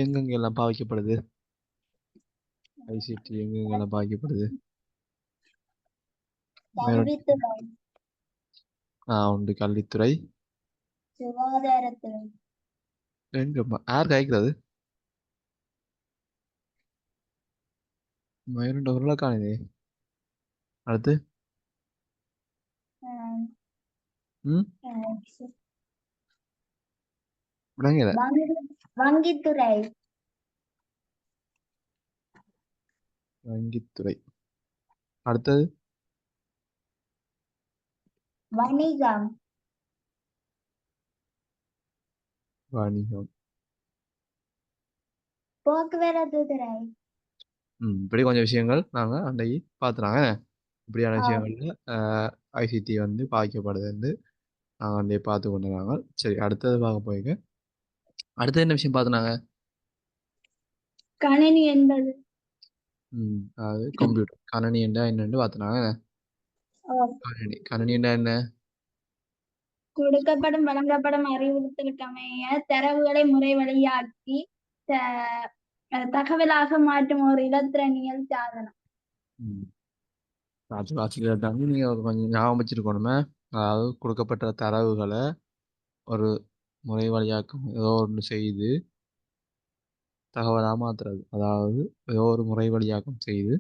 எங்கெங்கெல்லாம் பாவிக்கப்படுது? ஐசிடி எங்கெங்கெல்லாம் பாவிக்கப்படுது? மேலும் கல்வித்துறை, உண்டு கல்வித்துறை. சுகாதாரத்துறை, எங்க யார் காய்க்கிறது? மயூரண்ட உருளைக்கானே. அடுத்து ஆஹ், ம் ஆஹ், விளங்கல. வங்கித்துறை, வங்கித்துறை. அடுத்தது வணிகம், வணிகம். போக்குவரத்து துறை. இப்படி கொஞ்சம் விஷயங்கள் நாங்க அன்றைக்கு பார்த்துனாங்க. இப்படியான ஆஹ், விஷயங்கள்ல ஐசிடி வந்து பாதிக்கப்படுது வந்து நாங்கள் அன்றைய பார்த்து கொண்டுறாங்க. சரி, அடுத்தது பார்க்க போய்க்க. அடுத்தது என்ன விஷயம் பார்த்துனாங்க? கணினி என்பது அது கம்ப்யூட்டர். கணனி என்றா என்னன்னு பார்த்துனாங்க. ஆஹ், கணனி என்றா என்ன? கொடுக்கப்படும் வழங்கப்படும் அறிவுறுத்தலுக்கு அமைய தரவுகளை முறை வழியாக்கி தகவலாக மாற்றும் ஒரு இலத்திரனியல் சாதனம். ம் வாட்சிக்கிறதாங்க நீங்கள் கொஞ்சம் ஞாபகம் வச்சுருக்கணுமே. அதாவது கொடுக்கப்பட்ட தரவுகளை ஒரு முறை வழியாக்கம் ஏதோ ஒன்று செய்து தகவலாக மாற்றுறது. அதாவது ஏதோ ஒரு முறை வழியாக்கம் செய்து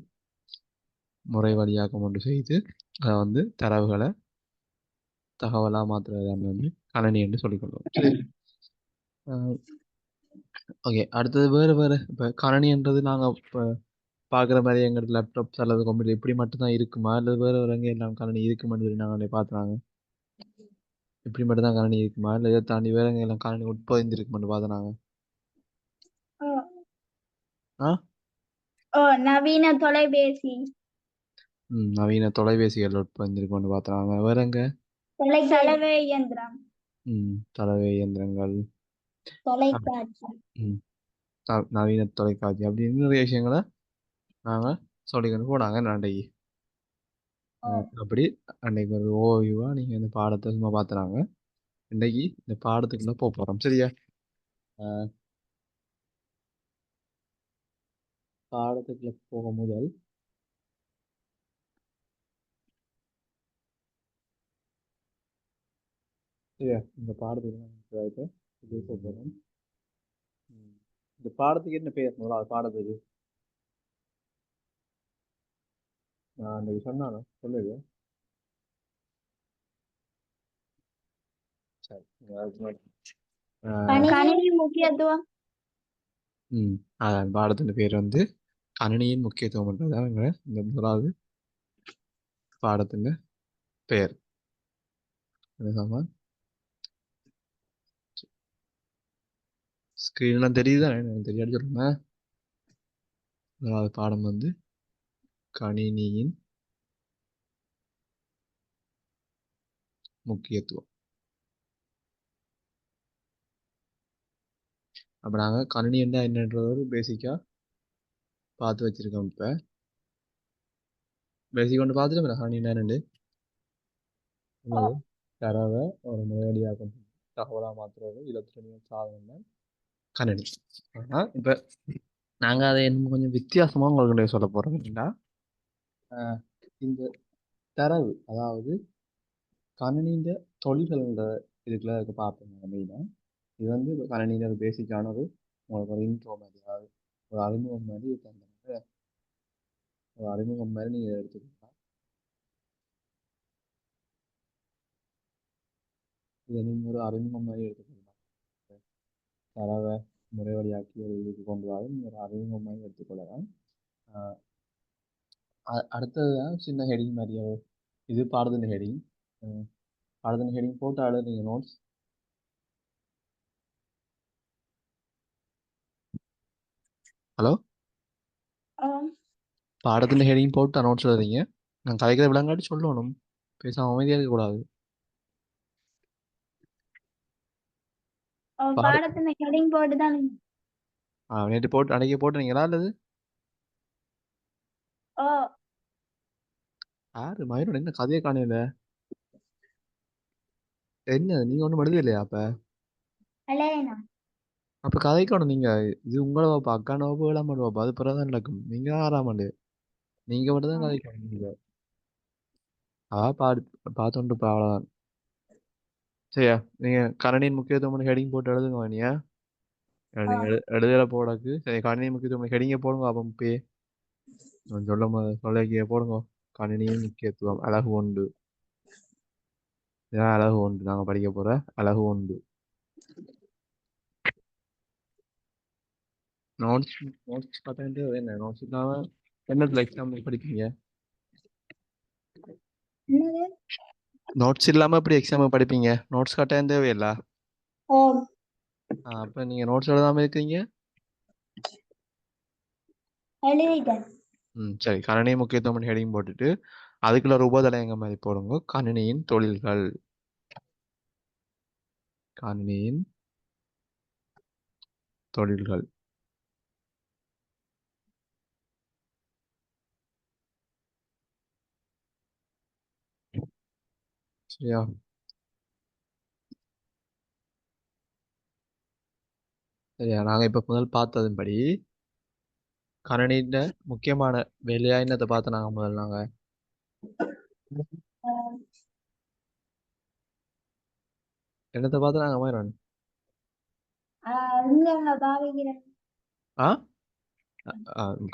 ஒன்று செய்து அதை வந்து தரவுகளை தகவலாக மாற்றுறது வந்து கணனி என்று சொல்லிக்கொள்வோம். சரி. ஓகே, அடுத்தது வேறு இப்போ கணனின்றது நாங்கள் இப்போ பார்க்குற மாதிரி எங்கள் லேப்டாப்ஸ் அல்லது கம்ப்யூட்டர் இப்படி மட்டும்தான் இருக்குமா, இல்லை வேறு எங்கே எல்லாம் கணனி இருக்குமான்னு சொல்லி நாங்கள் பார்த்துனாங்க. இப்படி மட்டும் தான் கணனி இருக்குமா, இல்லை இதை தாண்டி வேற எங்கே எல்லாம் கணனி உட்பொதிந்திருக்குமான்னு பார்த்துனாங்க. ஆ நவீன தொலைபேசி, நவீன தொலைபேசிகள் உட்பொதிந்திருக்குமான்னு பார்த்துனாங்க. வேற எங்க? சலவை இயந்திரம், தரவே இயந்திரங்கள், தொலைக்காட்சி. ம் நவீன தொலைக்காட்சி அப்படின்னு நிறைய விஷயங்களை நாங்கள் சொல்லிக்கொண்டு போனாங்க அன்றைக்கு. அப்படி அன்னைக்கு ஒரு ஓய்வா நீங்கள் இந்த பாடத்தை சும்மா பார்த்துறாங்க. இன்னைக்கு இந்த பாடத்துக்குள்ள போக போகிறோம். சரியா? பாடத்துக்குள்ள போக முதல் சரியா இந்த பாடத்துக்கு இது போக போகிறோம். இந்த பாடத்துக்கு என்ன பேர்? முதல்ல பாடத்துக்கு நான் அன்னைக்கு சொன்னானோ சொல்லுங்க. சரி, அதுக்கு முன்னாடி, கணினி முக்கியத்துவம். அதான் பாடத்தின் பேர் வந்து கணினியின் முக்கியத்துவம்ன்றதான் இந்த முதலாவது பாடத்தின் பெயர். ஸ்க்ரீன்லாம் தெரியுதா? எனக்கு தெரியாது சொல்லுங்க. முதலாவது பாடம் வந்து கணினியின் முக்கியத்துவம். அப்போ நாங்கள் கணினி என்னன்றது ஒரு பேசிக்காக பார்த்து வச்சிருக்கோம். இப்போ பேசிக் ஒன்று பார்த்துட்டு கணினி என்னன்னு என்னது? தரவை ஒரு நேரடியாக தகவலாக மாற்றுறது இலத்திரனியல் சாதனம் தான் கணினி. ஆனால் இப்போ நாங்கள் அதை இன்னும் கொஞ்சம் வித்தியாசமாக உங்களுக்கு சொல்ல போகிறோம். அப்படின்னா இந்த தரவு, அதாவது கணினின்ற தொழில்கள்ன்ற இதுக்குள்ள இருக்க பார்ப்போம். மெயினாக இது வந்து கணினியில் ஒரு பேசிக்கான உங்களுக்கு ஒரு இன்ட்ரோ மாதிரி, அதாவது ஒரு அறிமுகம் மாதிரி தந்தாங்க. ஒரு அறிமுகம் மாதிரி நீங்கள் எடுத்துக்கலாம். இதை நீங்கள் ஒரு அறிமுகம் மாதிரி எடுத்துக்கலாம். தரவை முறைவழியாக்கி ஒரு இதுக்கு கொண்டு வர நீங்கள் ஒரு அறிமுகம் மாதிரி எடுத்துக்கொள்ளலாம். அடுத்தது தான் சின்ன ஹெடிங் மாதிரி. இது பாடத்தின் ஹெடிங். பாடத்தின் ஹெடிங் போட்டு ஆடு நோட்ஸ். ஹலோ, பாடத்தின் ஹெடிங் போட்டு நோட்ஸ் எழுதுறீங்க. நான் கலைக்கிற விளங்காட்டி சொல்லணும், பேசாம அமைதியாக இருக்கக்கூடாது. பாடத்தின் ஹெடிங் போட்டு தான். நேற்று போட்டு அன்னைக்கு போட்டுறீங்களா அல்லது யாரு மயூரன்? என்ன கதையை காணையில? என்ன நீங்க ஒன்றும் எழுத இல்லையா? அப்ப அப்ப கதைக்கணும் நீங்க. இது உங்கள வகுப்பு, அக்கான வகுப்பு 7ஆம் ஆண்டு வகுப்பு. அது பிறகு தான் நடக்கும். நீங்க தான் 6ஆம் ஆண்டு. நீங்க மட்டும் தான் கதைக்கணும் நீங்க. பாடு பார்த்துட்டு இருப்பா அவ்வளவுதான். சரியா? நீங்க கரணியின் முக்கியத்துவம் ஹெடிங் போட்டு எழுதுங்க நீங்க. நீங்க எழுதுற போடக்கு சரி, கணினி முக்கியத்துவம் ஹெடிங்க போடுங்க. அப்ப சொல்ல போடுங்க. கணினியின் முக்கியத்துவம் அழகு ஒன்று. இதான் அழகு ஒன்று நாங்க படிக்க போற அழகு ஒன்று. நோட்ஸ் நோட்ஸ் பார்த்துட்டு என்ன நோட்ஸ் இல்லாம என்னத்துல எக்ஸாம் படிப்பீங்க? என்னது? நோட்ஸ் இல்லாம எப்படி எக்ஸாம் படிப்பீங்க? நோட்ஸ் கட்டாயம் தேவையில்ல. ஓ அப்ப நீங்க நோட்ஸ் எழுதாம இருக்கீங்க. எழுதிட்டேன். சரி, கணினி முக்கியத்துவம் ஹெடிங் போட்டுட்டு அதுக்குள்ள ஒரு உபதலையங்க மாதிரி போடுங்க. கணினியின் தொழில்கள். கணினியின் தொழில்கள். சரியா? சரியா, நாங்க இப்ப முதல் பார்த்ததன்படி கணினியின் முக்கியமான வேலையா என்னத்தை பார்த்து நாங்க முதல்ல நாங்க என்னத்தை பார்த்து நாங்க மாதிரி இங்க பாவிக்கிறேன். ஆ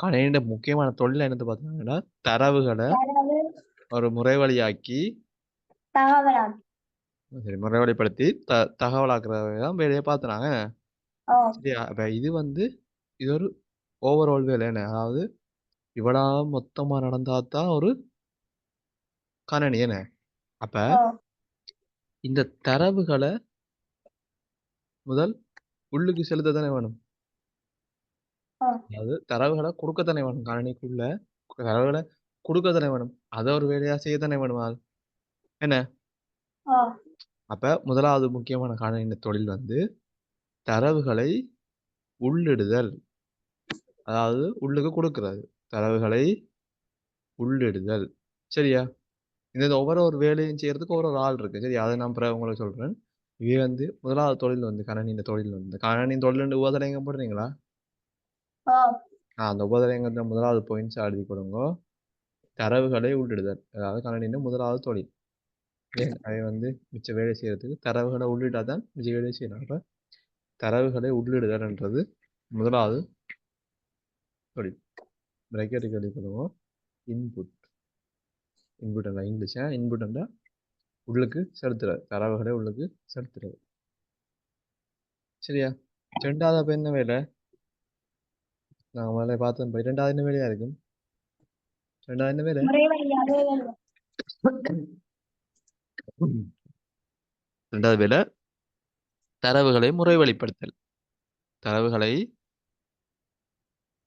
கணினியின் முக்கியமான தொழில் என்னத்தை பார்த்தாங்கன்னா தரவுகளை தரவு ஒரு முறை வழியாக்கி தகவலாக்கி. சரி முறைவழிப்படுத்தி தகவலாக்குறத தான் வேலையை பார்த்துனாங்க. ஓ சரியா? அப்ப இது ஒரு ஓவரால் வேலை என்ன, அதாவது இவ்வளோ மொத்தமா நடந்தாதான் ஒரு கணனி என்ன. அப்ப ஓ இந்த தரவுகளை முதல் உள்ளுக்கு செலுத்த தானே வேணும். ஓ அதாவது தரவுகளை கொடுக்கத்தானே வேணும் கணனிக்குள்ள. தரவுகளை கொடுக்கத்தானே வேணும். அதை ஒரு வேலையா செய்யத்தானே வேணும் அது என்ன. ஓ அப்ப முதலாவது முக்கியமான கணனி தொழில் தரவுகளை உள்ளிடுதல். அதாவது உள்ளுக்கு கொடுக்கிறது. தரவுகளை உள்ளிடுதல். சரியா? இந்த ஒவ்வொரு ஒரு வேலையும் செய்யறதுக்கு ஒரு ஆள் இருக்கு. சரி, அதை நான் பிறகு உங்களுக்கு சொல்றேன். இது முதலாவது தொழில் கணினி தொழில் கணினி தொழில் உபதலைங்க போடுறீங்களா? ஓ அந்த உபதலைங்கன்ற முதலாவது பாயிண்ட்ஸ் எழுதி கொடுங்க. தரவுகளை உள்ளிடுதல், அதாவது கணினியின் முதலாவது தொழில். ஏன் அதை மிச்ச வேலை செய்யறதுக்கு தரவுகளை உள்ளிட்டாதான் மிச்ச வேலை செய்யணும். அப்ப தரவுகளை உள்ளிடுதல்ன்றது முதலாவது தொழில். பிரேக்கெட்டுக்கு எழுதி கொடுங்க. இன்புட். இன்புட் என்ற இங்கிலீஷா இன்புட் என்ற உள்ளுக்கு செலுத்துறது, தரவுகளை உள்ளுக்கு செலுத்துறது. சரியா? ரெண்டாவது அப்ப என்ன வேலை? நாங்க முதல்ல பார்த்தோம். ரெண்டாவது என்ன வேலையா இருக்கும்? ரெண்டாவது என்ன வேலை? முறை வழியாக எழுதுவேன். ரெண்டாவது வேலை தரவுகளை முறைவழிப்படுத்தல். தரவுகளை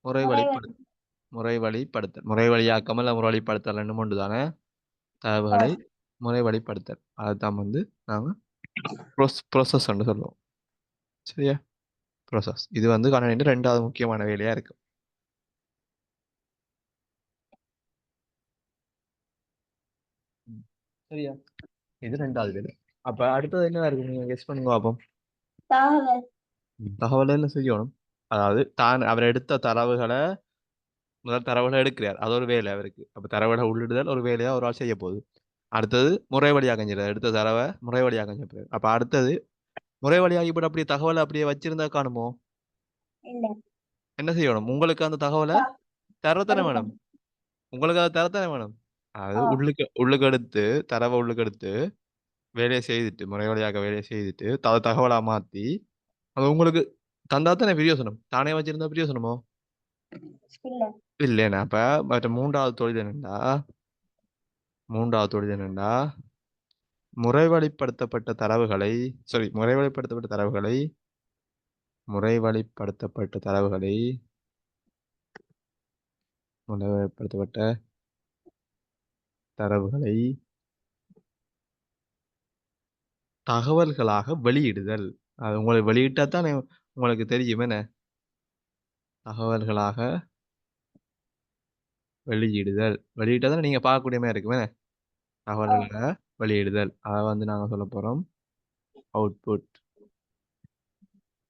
முறைவழிப்படுத்தல். முறைவழிப்படுத்தல், முறைவழியாக்காமல் இல்லை முறைவழிப்படுத்தல் ரெண்டு ஒன்று தானே. தரவுகளை முறைவழிப்படுத்தல் அதுதான் நாங்க ப்ரோசஸ் சொல்லுவோம். சரியா? ப்ரோசஸ் இது கணினியின் ரெண்டாவது முக்கியமான வேலையா இருக்கு. சரியா? இது ரெண்டாவது வேலை. அப்ப அடுத்தது என்ன இருக்கு, நீங்க கெஸ் பண்ணுங்க பாப்போம். தகவல் தகவல் என்ன செய்யணும்? அதாவது அவர் எடுத்த தரவுகளை முதல் தரவுகளை எடுக்கிறார். அது ஒரு வேலை அவருக்கு. அப்ப தரவுகளை உள்ளிடுதல் ஒரு வேலையா ஒரு ஆள் செய்ய போகுது. அடுத்தது முறை வழியாக செஞ்சிடாரு. எடுத்த தரவை முறை வழியாக செஞ்சிருப்பாரு. அப்ப அடுத்தது முறை வழியாகி போட்டு அப்படியே தகவலை அப்படியே வச்சிருந்தா காணுமோ? இல்லை. என்ன செய்யணும்? உங்களுக்கு அந்த தகவலை தரத்தானே வேணும். உங்களுக்கு அதை தரத்தானே வேணும். அது உள்ளுக்கு எடுத்து தரவை உள்ளுக்கு எடுத்து வேலையை செய்துட்டு முறை வழியாக வேலையை செய்துட்டு தகவலா மாத்தி அது உங்களுக்கு தந்தா தானே பிரியோசனம். தானே வச்சிருந்தா பிரியோசனமோ? இல்லை. இல்லைண்ணா. அப்ப மற்ற மூன்றாவது தொழில் என்னண்டா முறைவழிப்படுத்தப்பட்ட தரவுகளை சாரி முறைவழிப்படுத்தப்பட்ட தரவுகளை முறைவழிப்படுத்தப்பட்ட தரவுகளை முறைவழிப்படுத்தப்பட்ட தரவுகளை தகவல்களாக வெளியிடுதல். அது உங்களுக்கு வெளியிட்டா தானே உங்களுக்கு தெரியும் என்ன. தகவல்களாக வெளியிடுதல். வெளியிட்டா தானே நீங்க பார்க்கக்கூடிய மாதிரி இருக்குமே. தகவல்களை வெளியிடுதல் அதை நாங்க சொல்ல போறோம் அவுட்புட்.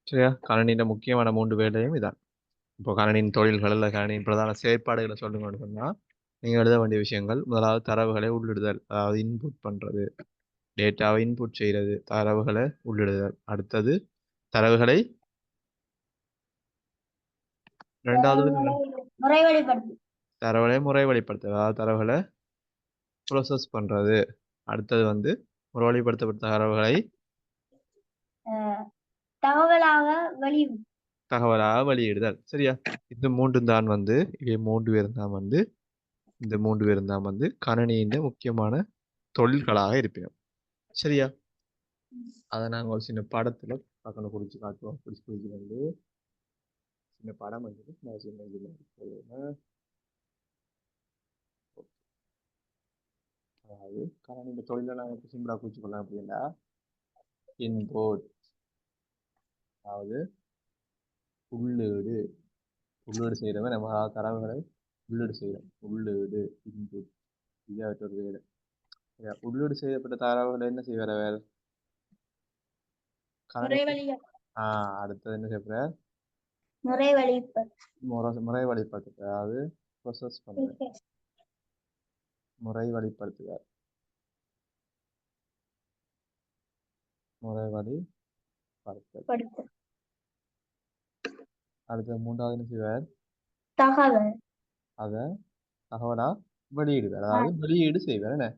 சரியா? கணினியின் முக்கியமான 3 வேலையும் இதான். இப்போ கணினியின் தொழில்கள் இல்ல கணினியின் பிரதான செயற்பாடுகளை சொல்லணும்னு சொன்னா நீங்க எழுத வேண்டிய விஷயங்கள் முதலாவது தரவுகளை உள்ளிடுதல் அதாவது இன்புட் பண்றது டேட்டாவை இன்புட் செய்கிறது தரவுகளை உள்ளிடுதல் அடுத்தது தரவுகளை ரெண்டாவது முறைவழிப்படுத்து தரவுகளை முறைவழிப்படுத்துறது அதாவது தரவுகளை ப்ரோசஸ் பண்றது அடுத்தது வந்து முறைவழிப்படுத்தப்பட்ட தரவுகளை தகவலாக வெளி தகவலாக வெளியிடுதல் சரியா இந்த மூன்று தான் வந்து இவை 3 பேரும் தான் வந்து இந்த 3 பேரும் தான் வந்து கணினியின் முக்கியமான தொழில்களாக இருப்பினும் சரியா அதை நாங்கள் ஒரு சின்ன படத்துல பக்கம் குறிச்சு காட்டுவோம் குறிச்சு வந்து சின்ன படம் வந்து நான் சின்ன இதுல அதாவது கணினி தொழிலை நாங்கள் சிம்பிளா குறிச்சு கொள்ளலாம் அப்படின்னா இன்போர்ட் அதாவது உள்ளீடு உள்ளீடு செய்கிறவன் நம்ம தரவுகளை உள்ளீடு செய்கிறோம் உள்ளீடு இன்புட் இது ஒரு வேலை உள்ளீடு செய்யப்பட்ட தரவுகளை என்ன செய்வார் வேறு அடுத்தது என்ன செய்யப்படுற முறை வழிபடுத்து அதாவது ப்ரோசஸ் பண்ற முறை வழிபடுத்துகிறார் முறை வழிபடுத்தல் அடுத்த மூன்றாவது என்ன செய்வார் தகவல் அதை தகவலா வெளியிடுவார் அதாவது வெளியீடு செய்வார் என்ன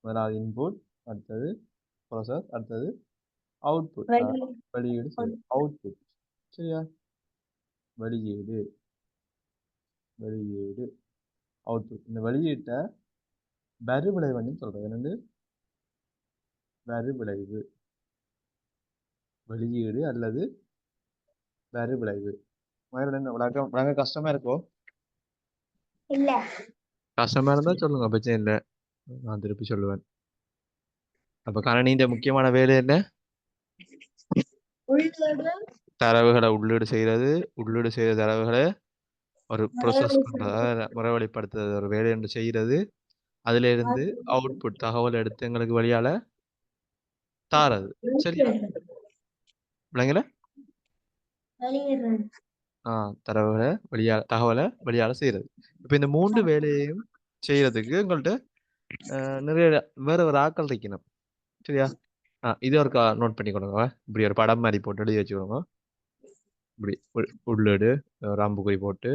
முதலாவது இன்புட் அடுத்தது ப்ரோசஸ் அடுத்தது அவுட்புட் வெளியீடு செய்வார் அவுட்புட் சரியா வெளியீடு வெளியீடு அவுட்புட் இந்த வெளியீட்டை வரிவிளைவுன்னு சொல்றது என்னது வரிவிளைவு வெளியீடு அல்லது வரிவிளைவு விளங்க கஷ்டமா இருக்கோ இல்ல கஷ்டமா இருந்தா சொல்லுங்க பிரச்சனை இல்லை நான் திருப்பி சொல்லுவேன் அப்ப கணினியின் முக்கியமான வேலை என்ன தரவுகளை உள்ளீடு செய்யறது உள்ளீடு செய்த தரவுகளை ஒரு ப்ரோசஸ் பண்றது முறைவழிப்படுத்துறது ஒரு வேலை என்று செய்யறது அதுல இருந்து அவுட்புட் தகவல் எடுத்து எங்களுக்கு வழியால தாரது சரியா விளங்கல தரவுகளை வெளியால தகவலை வெளியால செய்யறது இப்ப இந்த 3 வேலையையும் செய்யறதுக்கு உங்கள்ட்ட நிறைய வேற ஒரு ஆக்கள் இருக்கணும் சரியா இது ஒரு நோட் பண்ணிக்கொடுங்க இப்படி ஒரு படம் மாதிரி போட்டு எழுதி வச்சுக்கோங்க இப்படி உள்ளீடு ஒரு அம்புக்குறி போட்டு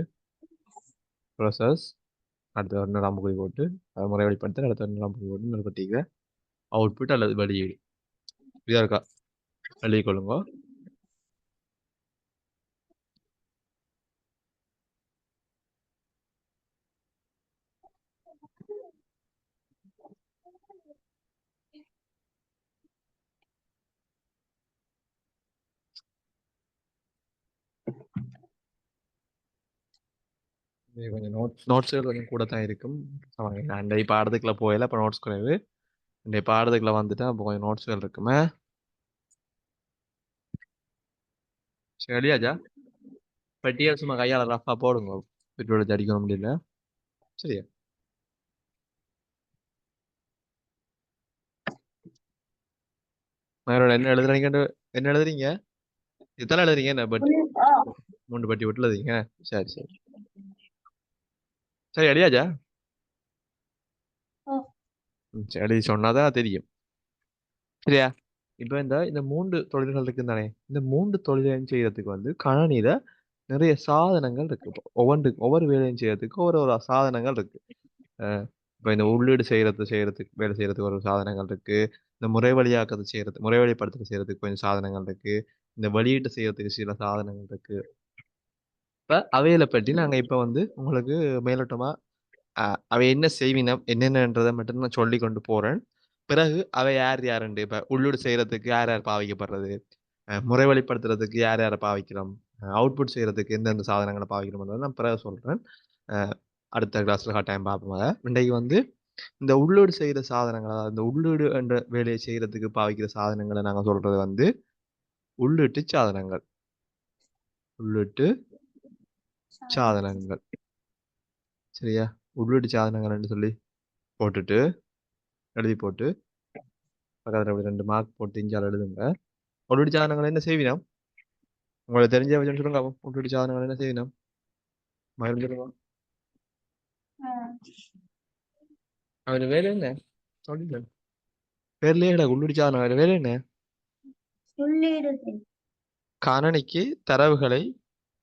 ப்ரோசஸ் அடுத்த ஒரு அம்புக்குறி போட்டு அதை முறைவழிப்படுத்த அடுத்த ஒரு அம்புக்குறி போட்டு நிறுவட்டிக்க அவுட்புட் அல்லது வெளியீடு இதா இருக்கா எழுதிக்கொள்ளுங்க கொஞ்சம் நோட்ஸுகள் கொஞ்சம் கூட தான் இருக்கும் நான் இந்த பாடத்துக்குள்ள போயில அப்போ நோட்ஸ் குறைவு இந்த பாடத்துக்குள்ள வந்துட்டேன் அப்போ கொஞ்சம் நோட்ஸுகள் இருக்குமே சரியாஜா பெட்டியல் சும்மா கையால் ரஃபா போடுங்க வீட்டோட அடிக்கணும் முடியல சரியா என்ன எழுதுறீங்கன்னு என்ன எழுதுறீங்க இத்தனை எழுதுறீங்க என்ன பட்டி 3 பட்டி விட்டு எழுதுறீங்க சரி சரி சரி அடியாஜா சரி சொன்னாதான் தெரியும் சரியா இப்ப இந்த 3 தொழில்கள் இருக்கு தானே இந்த 3 தொழிலையும் செய்யறதுக்கு வந்து கணினியில நிறைய சாதனங்கள் இருக்கு ஒவ்வொரு வேலையும் செய்யறதுக்கு ஒரு சாதனங்கள் இருக்கு இப்போ இந்த உள்ளீடு செய்யறதுக்கு வேலை செய்யறதுக்கு ஒரு சாதனங்கள் இருக்கு இந்த முறை வழியாக்கத்தை செய்யறது முறை வழிப்படுத்துறது செய்யறதுக்கு கொஞ்சம் சாதனங்கள் இருக்கு இந்த வெளியீட்டு செய்யறதுக்கு சில சாதனங்கள் இருக்கு இப்ப அவைகளை பற்றி நாங்க இப்ப வந்து உங்களுக்கு மேலோட்டமா அவை என்ன செய்வினம் என்னென்னன்றதை மட்டும் நான் சொல்லி கொண்டு போறேன் பிறகு அவை யார் யாருண்டு இப்ப உள்ளீடு செய்யறதுக்கு யார் யார் பாவிக்கப்படுறது முறை வழிப்படுத்துறதுக்கு யார் யாரை பாவிக்கிறோம் அவுட்புட் செய்யறதுக்கு எந்தெந்த சாதனங்களை பாவிக்கிறோம்ன்றதை நான் பிறகு சொல்றேன் அடுத்த கிளாஸ்ல டைம் பார்ப்போம் இன்றைக்கு வந்து இந்த உள்ளீடு செய்கிற சாதனங்கள் அதாவது இந்த உள்ளீடு என்ற வேலையை செய்யறதுக்கு பாவிக்கிற சாதனங்களை நாங்க சொல்றது வந்து உள்ளீட்டு சாதனங்கள் உள்ளீட்டு சாதனங்கள் சரியா உள்ளீட்டு சாதனங்கள்னு சொல்லி போட்டுட்டு எழுதி போட்டு பக்கத்தில் அப்படி 2 மார்க் போட்டு இஞ்சால் எழுதுங்க உள்ளீட்டு சாதனங்கள் என்ன செய்வினோம் உங்களுக்கு தெரிஞ்ச வச்சு சொல்லுங்க அப்போ உள்ளீட்டு சாதனங்கள் என்ன செய்யணும் மறுபடியும் சொல்லுங்க அவர் வேலை என்ன சொல்லுங்க பேர்லயே கிடக்கு உள்ளீட்டு சாதனம் வேற வேலை என்ன உள்ளிடுதல் கணனிக்கு தரவுகளை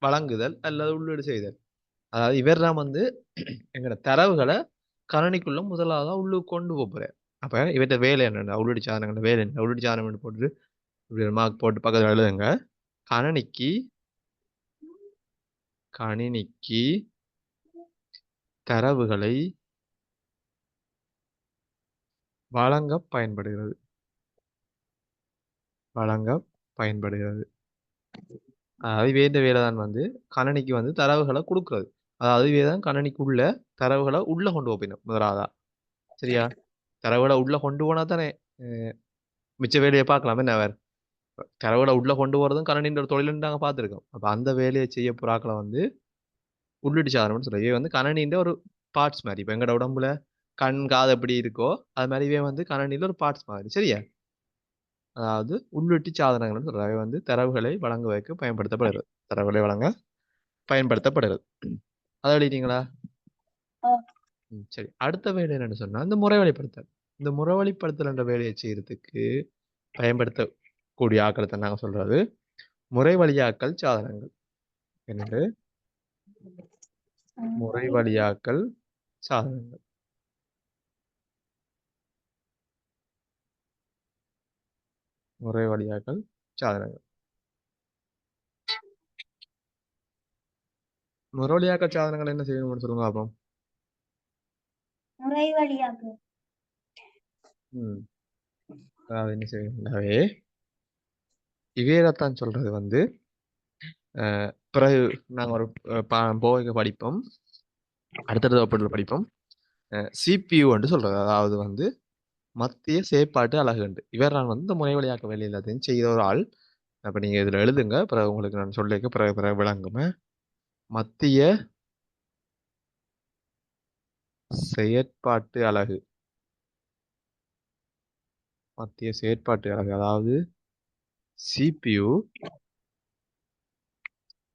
வழங்குதல் அல்லது உள்ளீடு செய்தல் அதாவது இவர் தான் வந்து எங்கட தரவுகளை கணனிக்குள்ள முதலாவதா உள்ளுக்கு கொண்டு போறார் அப்ப இவர்கிட்ட வேலை என்னன்னா உள்ளீடு சாதனங்கள் வேலை என்ன உள்ளீடு சாதனம் போட்டு இப்படி மார்க் போட்டு பக்கத்துல எழுதுங்க கணனிக்கு கணினிக்கு தரவுகளை வழங்க பயன்படுகிறது வழங்க பயன்படுகிறது அதாவது வேத வேலை தான் வந்து கணனிக்கு வந்து தரவுகளை கொடுக்குறது அதாவது வேதான் கணனிக்குள்ள தரவுகளை உள்ள கொண்டு போப்பினும் முதலாவதா சரியா தரவுகளை உள்ள கொண்டு போனா தானே மிச்ச வேலையை பார்க்கலாம் என்ன வேற தரவுகளை உள்ள கொண்டு போறதும் கணனின்ற ஒரு தொழில்னு நாங்க பார்த்துருக்கோம் அப்ப அந்த வேலையை செய்ய புறாக்களை வந்து உள்ளிட்டு சாதனம்னு சொல்றோம் இவை வந்து கணனின்ற ஒரு பார்ட்ஸ் மாதிரி இப்ப எங்கட உடம்புல கண் காது எப்படி இருக்கோ அது மாதிரி இவை வந்து கணனில ஒரு பார்ட்ஸ் மாதிரி சரியா அதாவது உள்ளிட்டு சாதனங்கள்னு சொல்றாங்க அவை வந்து தரவுகளை வழங்க வைக்க பயன்படுத்தப்படுகிறது தரவுகளை வழங்க பயன்படுத்தப்படுகிறது அதை எழுதிட்டீங்களா சரி அடுத்த வேலை என்னன்னு சொன்னா இந்த முறைவழிப்படுத்தல் இந்த முறைவழிப்படுத்தல் என்ற வேலையை செய்யறதுக்கு பயன்படுத்தக்கூடிய ஆக்களை நாங்க சொல்றது முறை வழியாக்கல் சாதனங்கள் என்னது முறை வழியாக்கல் சாதனங்கள் முறை வழியாக்கல் சாதனங்கள் முறை வழியாக்கல் சாதனங்கள் என்ன செய்யணும்னு சொல்லுங்க பாப்போம் முறை வழியாக அதாவது என்ன செய்யணும்னாவே இவேரத்தான் சொல்றது வந்து பிறகு நாங்கள் ஒரு போக படிப்போம் அடுத்தடுத்த வகுப்புல படிப்போம் சிபியு என்று சொல்றது அதாவது வந்து மத்திய செயற்பாட்டு அலகுண்டு இவர் நான் வந்து இந்த முறை வழியாக்க வேலை எல்லாத்தையும் செய்த ஒரு ஆள் அப்ப நீங்க இதுல எழுதுங்க பிறகு உங்களுக்கு நான் சொல்லிக்க பிறகு பிறகு விளங்குமே மத்திய செயற்பாட்டு அலகு மத்திய செயற்பாட்டு அலகு அதாவது சிபியு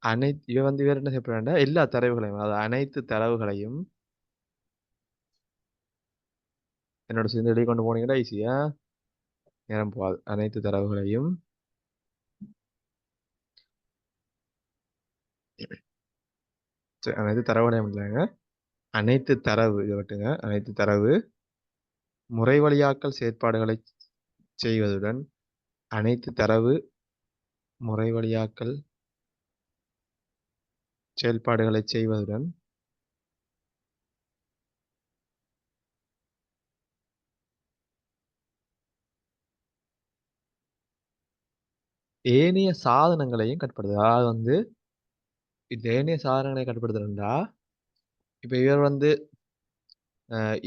அனைத்து இவ வந்து வேற என்ன செய்யப்படுறா எல்லா தரவுகளையும் அதாவது அனைத்து தரவுகளையும் என்னோட சேர்ந்து எழுதி கொண்டு போனீங்கன்னா ஈஸியா நேரம் போகாது அனைத்து தரவுகளையும் அனைத்து தரவுகளையும் இல்லைங்க அனைத்து தரவு இதை விட்டுங்க அனைத்து தரவு முறை வழியாக்கல் செயற்பாடுகளை செய்வதுடன் அனைத்து தரவு முறை வழியாக்கல் செயல்பாடுகளை செய்வதுடன் ஏனைய சாதனங்களையும் கட்டுப்படுது அதாவது வந்து இந்த ஏனைய சாதனங்களை கட்டுப்படுத்துறா இப்ப இவர் வந்து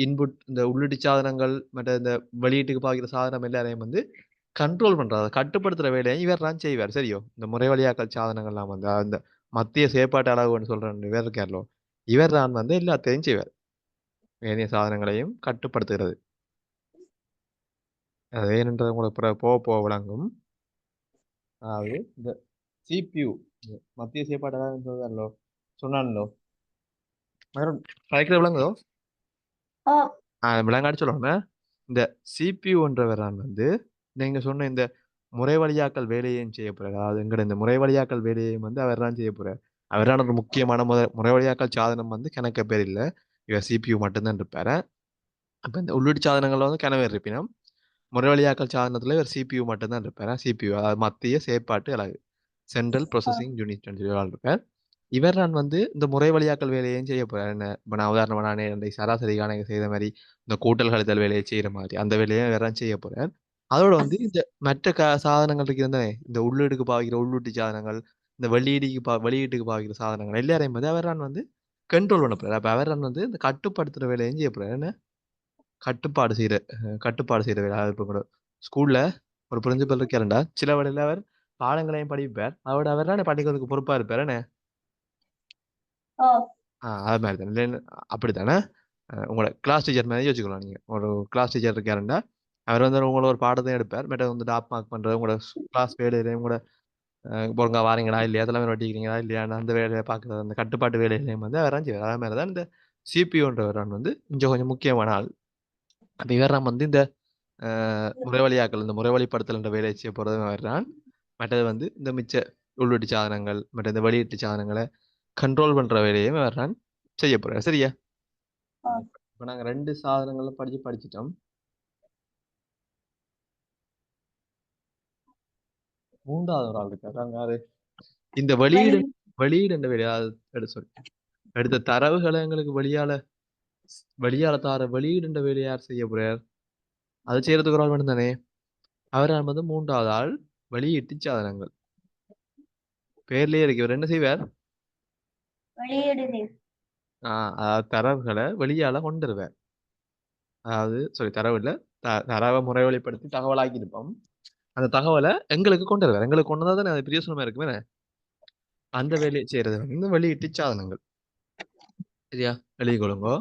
இன்புட் இந்த உள்ளீட்டு சாதனங்கள் மற்ற இந்த வெளியீட்டுக்கு பாய்க்கிற சாதனம் எல்லாரையும் வந்து கண்ட்ரோல் பண்றாரு கட்டுப்படுத்துற வேலையை இவர் தான் செய்வார் சரியோ இந்த முறை வழியாக்கல் சாதனங்கள்லாம் வந்து அந்த மத்திய செயற்பாட்டு அளவுன்னு சொல்ற இவர் இருக்காரோ இவர் தான் வந்து எல்லாத்தையும் செய்வார் ஏனைய சாதனங்களையும் கட்டுப்படுத்துகிறது அது ஏனென்றது உங்களுக்கு போக போக விளங்கும் அதாவது இந்த சிபியு மத்திய செயற்பாட்டு அளவுன்னு சொல்றாரோ சொன்னானோ விளங்குதோ விளங்காடி சொல்லணுமே இந்த சிபியூன்றவர் வந்து நீங்க சொன்ன இந்த முறை வழியாக்கல் வேலையையும் செய்ய போறாரு அதாவது எங்கட இந்த முறை வழியாக்கல் வேலையையும் வந்து அவர் தான் செய்ய போறாரு அவரான ஒரு முக்கியமான முறை வழியாக்கல் சாதனம் வந்து கணக்க பேர் இல்லை இவர் சிபியூ மட்டும்தான் இருப்பாரு அப்ப இந்த உள்ளீட்டு சாதனங்கள்ல வந்து கனவே இருப்பினும் முறை வழியாக்கல் சாதனத்துல இவர் சிபியூ மட்டும்தான் இருப்பாரு சிபியூ அதாவது மத்திய செயற்பாட்டு அலகு சென்ட்ரல் ப்ரொசஸிங் யூனிட் இருப்பார் இவர் நான் வந்து இந்த முறை வழியாக்கல் வேலையையும் செய்ய போறேன் என்ன இப்போ நான் உதாரணமா நானே இந்த சராசரி கணக்கு செய்த மாதிரி இந்த கூட்டல் கழித்தல் வேலையை செய்யற மாதிரி அந்த வேலையை வேற செய்ய போறேன் அதோட வந்து இந்த மற்ற சாதனங்கள் இருக்கிறதே இந்த உள்ளீடுக்கு பாவிக்கிற உள்ளீட்டு சாதனங்கள் இந்த வெளியீட்டுக்கு பாவிக்கிற சாதனங்கள் எல்லாரையும் வந்து அவர் நான் வந்து கண்ட்ரோல் பண்ண போறாரு அப்ப அவர் நான் வந்து இந்த கட்டுப்படுத்துற வேலையும் செய்ய போறாரு என்ன கட்டுப்பாடு செய்யற வேலை இப்போ கூட ஸ்கூல்ல ஒரு பிரின்சிபல் இருக்காருண்டா சில வழியில அவர் பாடங்களையும் படிப்பார் அவரோட அவர் தான் படிக்கிறதுக்கு பொறுப்பா இருப்பார் என்ன அது மாதிரி தானே இல்லை அப்படித்தானே உங்களோட கிளாஸ் டீச்சர் மாதிரி வச்சுக்கலாம் நீங்கள் ஒரு கிளாஸ் டீச்சர் இருக்காருண்டா அவர் வந்து உங்களோட ஒரு பாடத்தையும் எடுப்பார் பட் வந்து டாப் மார்க் பண்ணுறது உங்களோட கிளாஸ் வேலையில உங்களோட ஒழுங்கா வாரீங்களா இல்லையா, அதெல்லாம் வெட்டிக்கிறீங்களா இல்லையான்னு அந்த வேலையை பார்க்குறது, அந்த கட்டுப்பாட்டு வேலையிலையும் வந்து அவரான் செய்வார். அதே மாதிரி தான் இந்த சிபிஓன்றவரான் வந்து கொஞ்சம் முக்கியமான ஆள். அப்போ இவரான் வந்து இந்த முறைவழியாக்கல், இந்த முறைவழிப்படுத்தல் வேலையை செய்ய போகிறது வர்றான். மற்றது வந்து இந்த மிச்ச உள்வெட்டு சாதனங்கள் மற்ற இந்த வெளியீட்டு சாதனங்களை கண்ட்ரோல் பண்ற வேலையும் வர்றான் செய்ய போறாரு. சரியா? இப்போ நாங்கள் 2 சாதனங்களும் படிச்சிட்டோம். 3வது ஒரு ஆள் இருக்காரு. அங்க யாரு? இந்த வெளியீடு என்ற வேலையை எடுத்த தரவுகளை எங்களுக்கு வெளியால தார வெளியீடு என்ற வேலையை யார் செய்ய போறார்? அதை செய்யறதுக்கு ஒரு ஆள் மட்டும் தானே. அவர் வந்து 3வது ஆள் வெளியீட்டு சாதனங்கள். பேர்லயே இருக்கு. இவர் என்ன செய்வார்? அதாவது தரவுகளை வெளியால கொண்டு வருவார். அதாவது தரவு இல்ல, தரவை முறைவழிப்படுத்தி தகவலாக்கி இருப்போம். அந்த தகவலை எங்களுக்கு கொண்டு வருவார். எங்களுக்கு கொண்டு வந்தா தானே அது பிரியோசனமா இருக்குமே. அந்த வேலையை செய்யறது வந்து வெளியீட்டு சாதனங்கள். சரியா? எழுதி கொள்ளுங்கோ.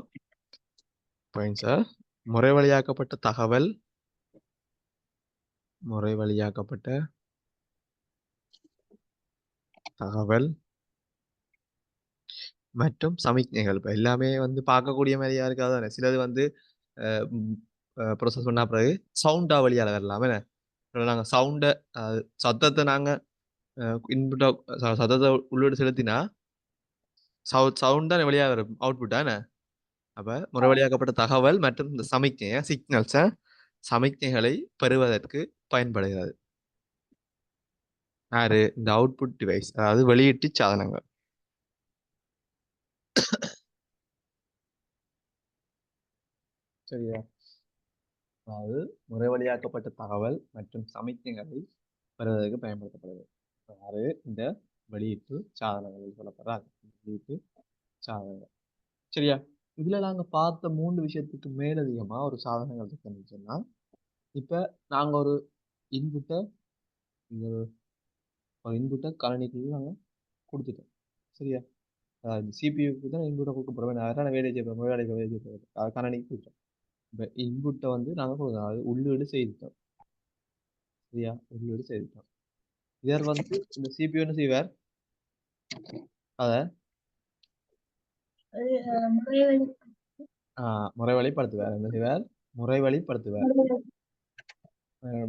சார், முறைவழியாக்கப்பட்ட தகவல், முறைவழியாக்கப்பட்ட தகவல் மற்றும் சமிக்ஞைகள். இப்ப எல்லாமே வந்து பார்க்கக்கூடிய மாதிரியா இருக்காது. சிலது வந்து ப்ரொசஸ் பண்ணா பிறகு சவுண்டா வழியால வரலாம். நாங்க சவுண்ட சத்தத்தை நாங்க இன்புட்டா சத்தத்தை உள்ளீடு செலுத்தினா சவுண்ட் தான் வெளியாக வரும், அவுட்புட் தானே. அப்ப முறைவழியாக்கப்பட்ட தகவல் மற்றும் இந்த சமிக்ஞை சிக்னல்ஸை சமிக்ஞைகளை பெறுவதற்கு பயன்படுகிறது. யாரு? இந்த அவுட்புட் டிவைஸ், அதாவது வெளியீட்டு சாதனங்கள். சரியா? அதாவது முறைவழியாக்கப்பட்ட தகவல் மற்றும் சமிக்ஞைகளை பெறுவதற்கு பயன்படுத்தப்படுகிறது. யாரு? இந்த வெளியீட்டு சாதனங்கள் சொல்லப்படுறாங்க. வெளியீட்டு சாதனங்கள். சரியா? இதுல நாங்க பார்த்த 3 விஷயத்துக்கு மேலதிகமா ஒரு சாதனங்கள் இருக்குன்னு சொன்னா, இப்ப நாங்க ஒரு இன்புட்டை கணினிக்கு நாங்க கொடுத்துட்டோம். சரியா? சிபியூக்கு தான் இன்புட்டை கொடுக்க போறோம். நான் வேலை செய்ய போறேன், கணினிக்கு கொடுத்தோம். இப்ப இன்புட்டை வந்து நாங்க கொடுக்கணும், அது உள்ளீடு செய்துட்டோம். சரியா? உள்ளீடு செய்துட்டோம். இதர் வந்து இந்த சிபியூ என்ன செய்வார்? அத முறைவழிப்படுத்துவார். என்ன செய்வார்? முறைவழிப்படுத்துவார்.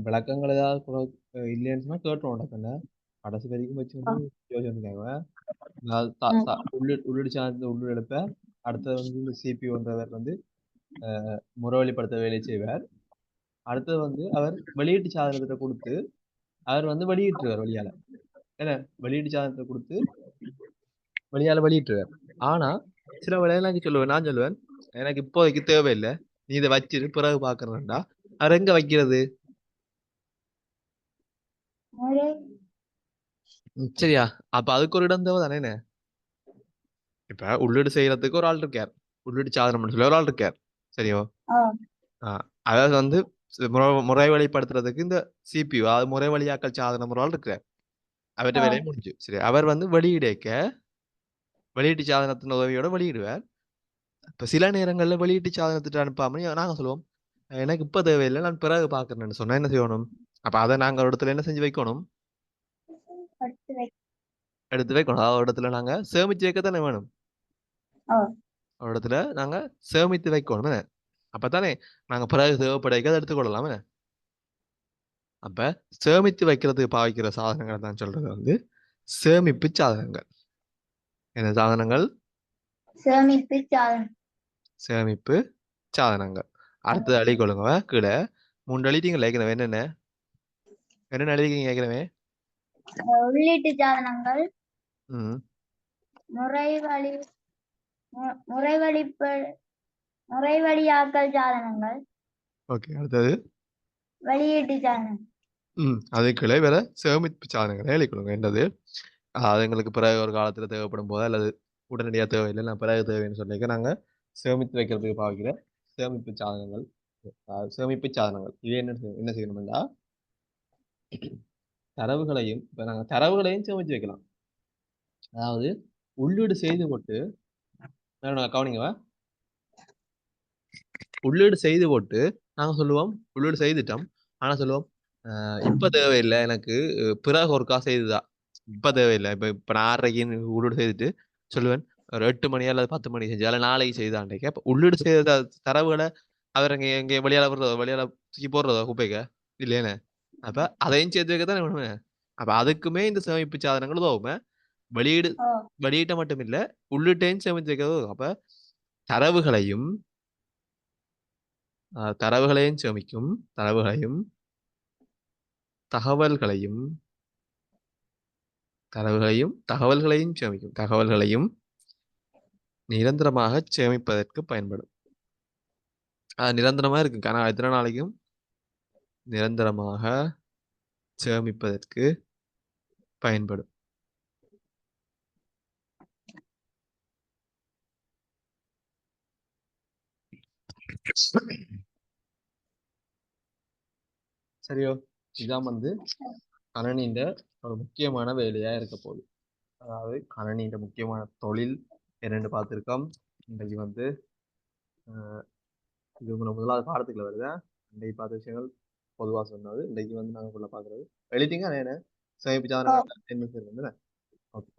விளக்கங்கள் ஏதாவது இல்லைன்னு சொன்னா கேட்டோம். உடனே கடைசி வரைக்கும் வச்சு வந்து யோசிச்சுருக்காங்க. உள்ளீடு சார்ந்த உள்ளீடு எழுப்ப, அடுத்தது வந்து இந்த சிபியூன்றவர் வந்து முறைவழிப்படுத்த வேலை செய்வார். அடுத்தது வந்து அவர் வெளியீட்டு சாதனத்தை கொடுத்து அவர் வந்து வெளியிட்டுருவார் வெளியால. ஏன்னா வெளியீட்டு சாதனத்தை கொடுத்து வெளியிட்டுருவார். ஆனா சில வேலையெல்லாம் நான் சொல்லுவேன், எனக்கு இப்போதைக்கு தேவையில்லை, நீ இதை வச்சிரு பிறகு பாக்குறேன்டா. அவர் எங்க வைக்கிறது? சரியா? அப்ப அதுக்கு ஒரு இடம் தேவை தானே. இப்ப உள்ளீடு செய்யறதுக்கு ஒரு ஆள் இருக்கார், உள்ளீடு சாதனம் சொல்லி ஒரு ஆள் இருக்கார். சரியோ? அதாவது வந்து முறைவழிப்படுத்துறதுக்கு இந்த சிபியூ, அதாவது முறைவழியாக்கல் சாதனம் ஒரு ஆள் இருக்கிறார். அவர்கிட்ட வேலையை முடிஞ்சு. சரி, அவர் வந்து வெளியீட்டு சாதனத்தின் உதவியோட வெளியிடுவார். இப்ப சில நேரங்கள்ல வெளியீட்டு சாதனத்திட்ட அனுப்பாம நாங்க சொல்லுவோம், எனக்கு இப்ப தேவையில்லை, நான் பிறகு பாக்குறேன்னு சொன்னா என்ன செய்யணும்? அப்ப அதை நாங்க ஒரு இடத்துல என்ன செஞ்சு வைக்கணும்? எடுத்து வைக்கணும். அதாவது ஒரு இடத்துல நாங்க சேமிச்சு வைக்கத்தானே வேணும். ஒரு இடத்துல நாங்க சேமித்து வைக்கணும். அப்பதானே நாங்க பிறகு தேவைப்படைக்க அதை எடுத்துக்கொள்ளலாமே. அப்ப சேமித்து வைக்கிறதுக்கு பாவிக்கிற சாதனங்களை தான் சொல்றது வந்து சேமிப்பு சாதனங்கள். என்ன சாதனங்கள்? சேமிப்பு சாதனங்கள். அடுத்தது அழி கொள்ளுங்க. கீழே 3 எழுதிட்டீங்களா ஏற்கனவே? என்னென்ன எழுதிக்கீங்க ஏற்கனவே? உள்ளீட்டு சாதனங்கள், முறைவழியாக்கல் சாதனங்கள். ஓகே, அடுத்தது வெளியீட்டு சாதனம். அதுக்குள்ளே வேற சேமிப்பு சாதனங்களை எழுதி கொள்ளுங்க. என்னது? அது எங்களுக்கு பிறகு ஒரு காலத்துல தேவைப்படும் போது அல்லது உடனடியாக தேவையில்லை, நான் பிறகு தேவைன்னு சொல்லிக்க நாங்க சேமித்து வைக்கிறதுக்கு பாவிக்கிற சேமிப்பு சாதனங்கள். இது என்ன செய்யணும்னா, தரவுகளையும் இப்ப நாங்க தரவுகளையும் சேமிச்சு வைக்கலாம். அதாவது உள்ளீடு செய்து போட்டு கவனிங்க, உள்ளீடு செய்து போட்டு நாங்க சொல்லுவோம் உள்ளீடு செய்துட்டோம். ஆனா சொல்லுவோம், இப்ப தேவையில்லை எனக்கு, பிறகு ஒரு காசு செய்துதான். இப்ப தேவையில்லை. இப்ப நான் 6:30 உள்ளீடு செய்துட்டு சொல்லுவேன், ஒரு 8 மணி அல்லது 10 மணி செஞ்சு அதில் நாளைக்கு செய்தாண்டே அப்ப உள்ளீடு செய்த தரவுகளை அவர் எங்க வெளியால போடுறதோ வெளியால தூக்கி போடுறதோ குப்பைக்க இல்லையானே. அப்ப அதையும் சேர்த்து வைக்க தானே வேணுமே. அப்ப அதுக்குமே இந்த சேமிப்பு சாதனங்கள் உதவுமே. வெளியீடு ஓ வெளியீட்ட மட்டும் இல்ல, உள்ளீட்டையும் சேமித்து வைக்கிறது உதவும். அப்ப தரவுகளையும் தரவுகளையும் சேமிக்கும், தரவுகளையும் தகவல்களையும் தகவல்களையும் சேமிக்கும், தகவல்களையும் நிரந்தரமாக சேமிப்பதற்கு பயன்படும். நிரந்தரமா இருக்கு. ஆனா எத்தனை நாளைக்கும் நிரந்தரமாக சேமிப்பதற்கு பயன்படும். சரியோ? இதான் வந்து கணனின்ற ஒரு முக்கியமான வேலையா இருக்க போகுது. அதாவது கணனின்ற முக்கியமான தொழில் என்னென்னு பார்த்துருக்கோம். இன்றைக்கு வந்து இது முதலாவது பாடத்துக்குள்ள வருது. இன்றைக்கு பார்த்த விஷயங்கள் பொதுவாக சொன்னது. இன்றைக்கு வந்து நாங்கள் ஃபுல்லாக பார்க்குறது எழுதிங்க. என்ன சேமிப்பு சாதனங்கள் என்ன செய்யறது. ஓகே,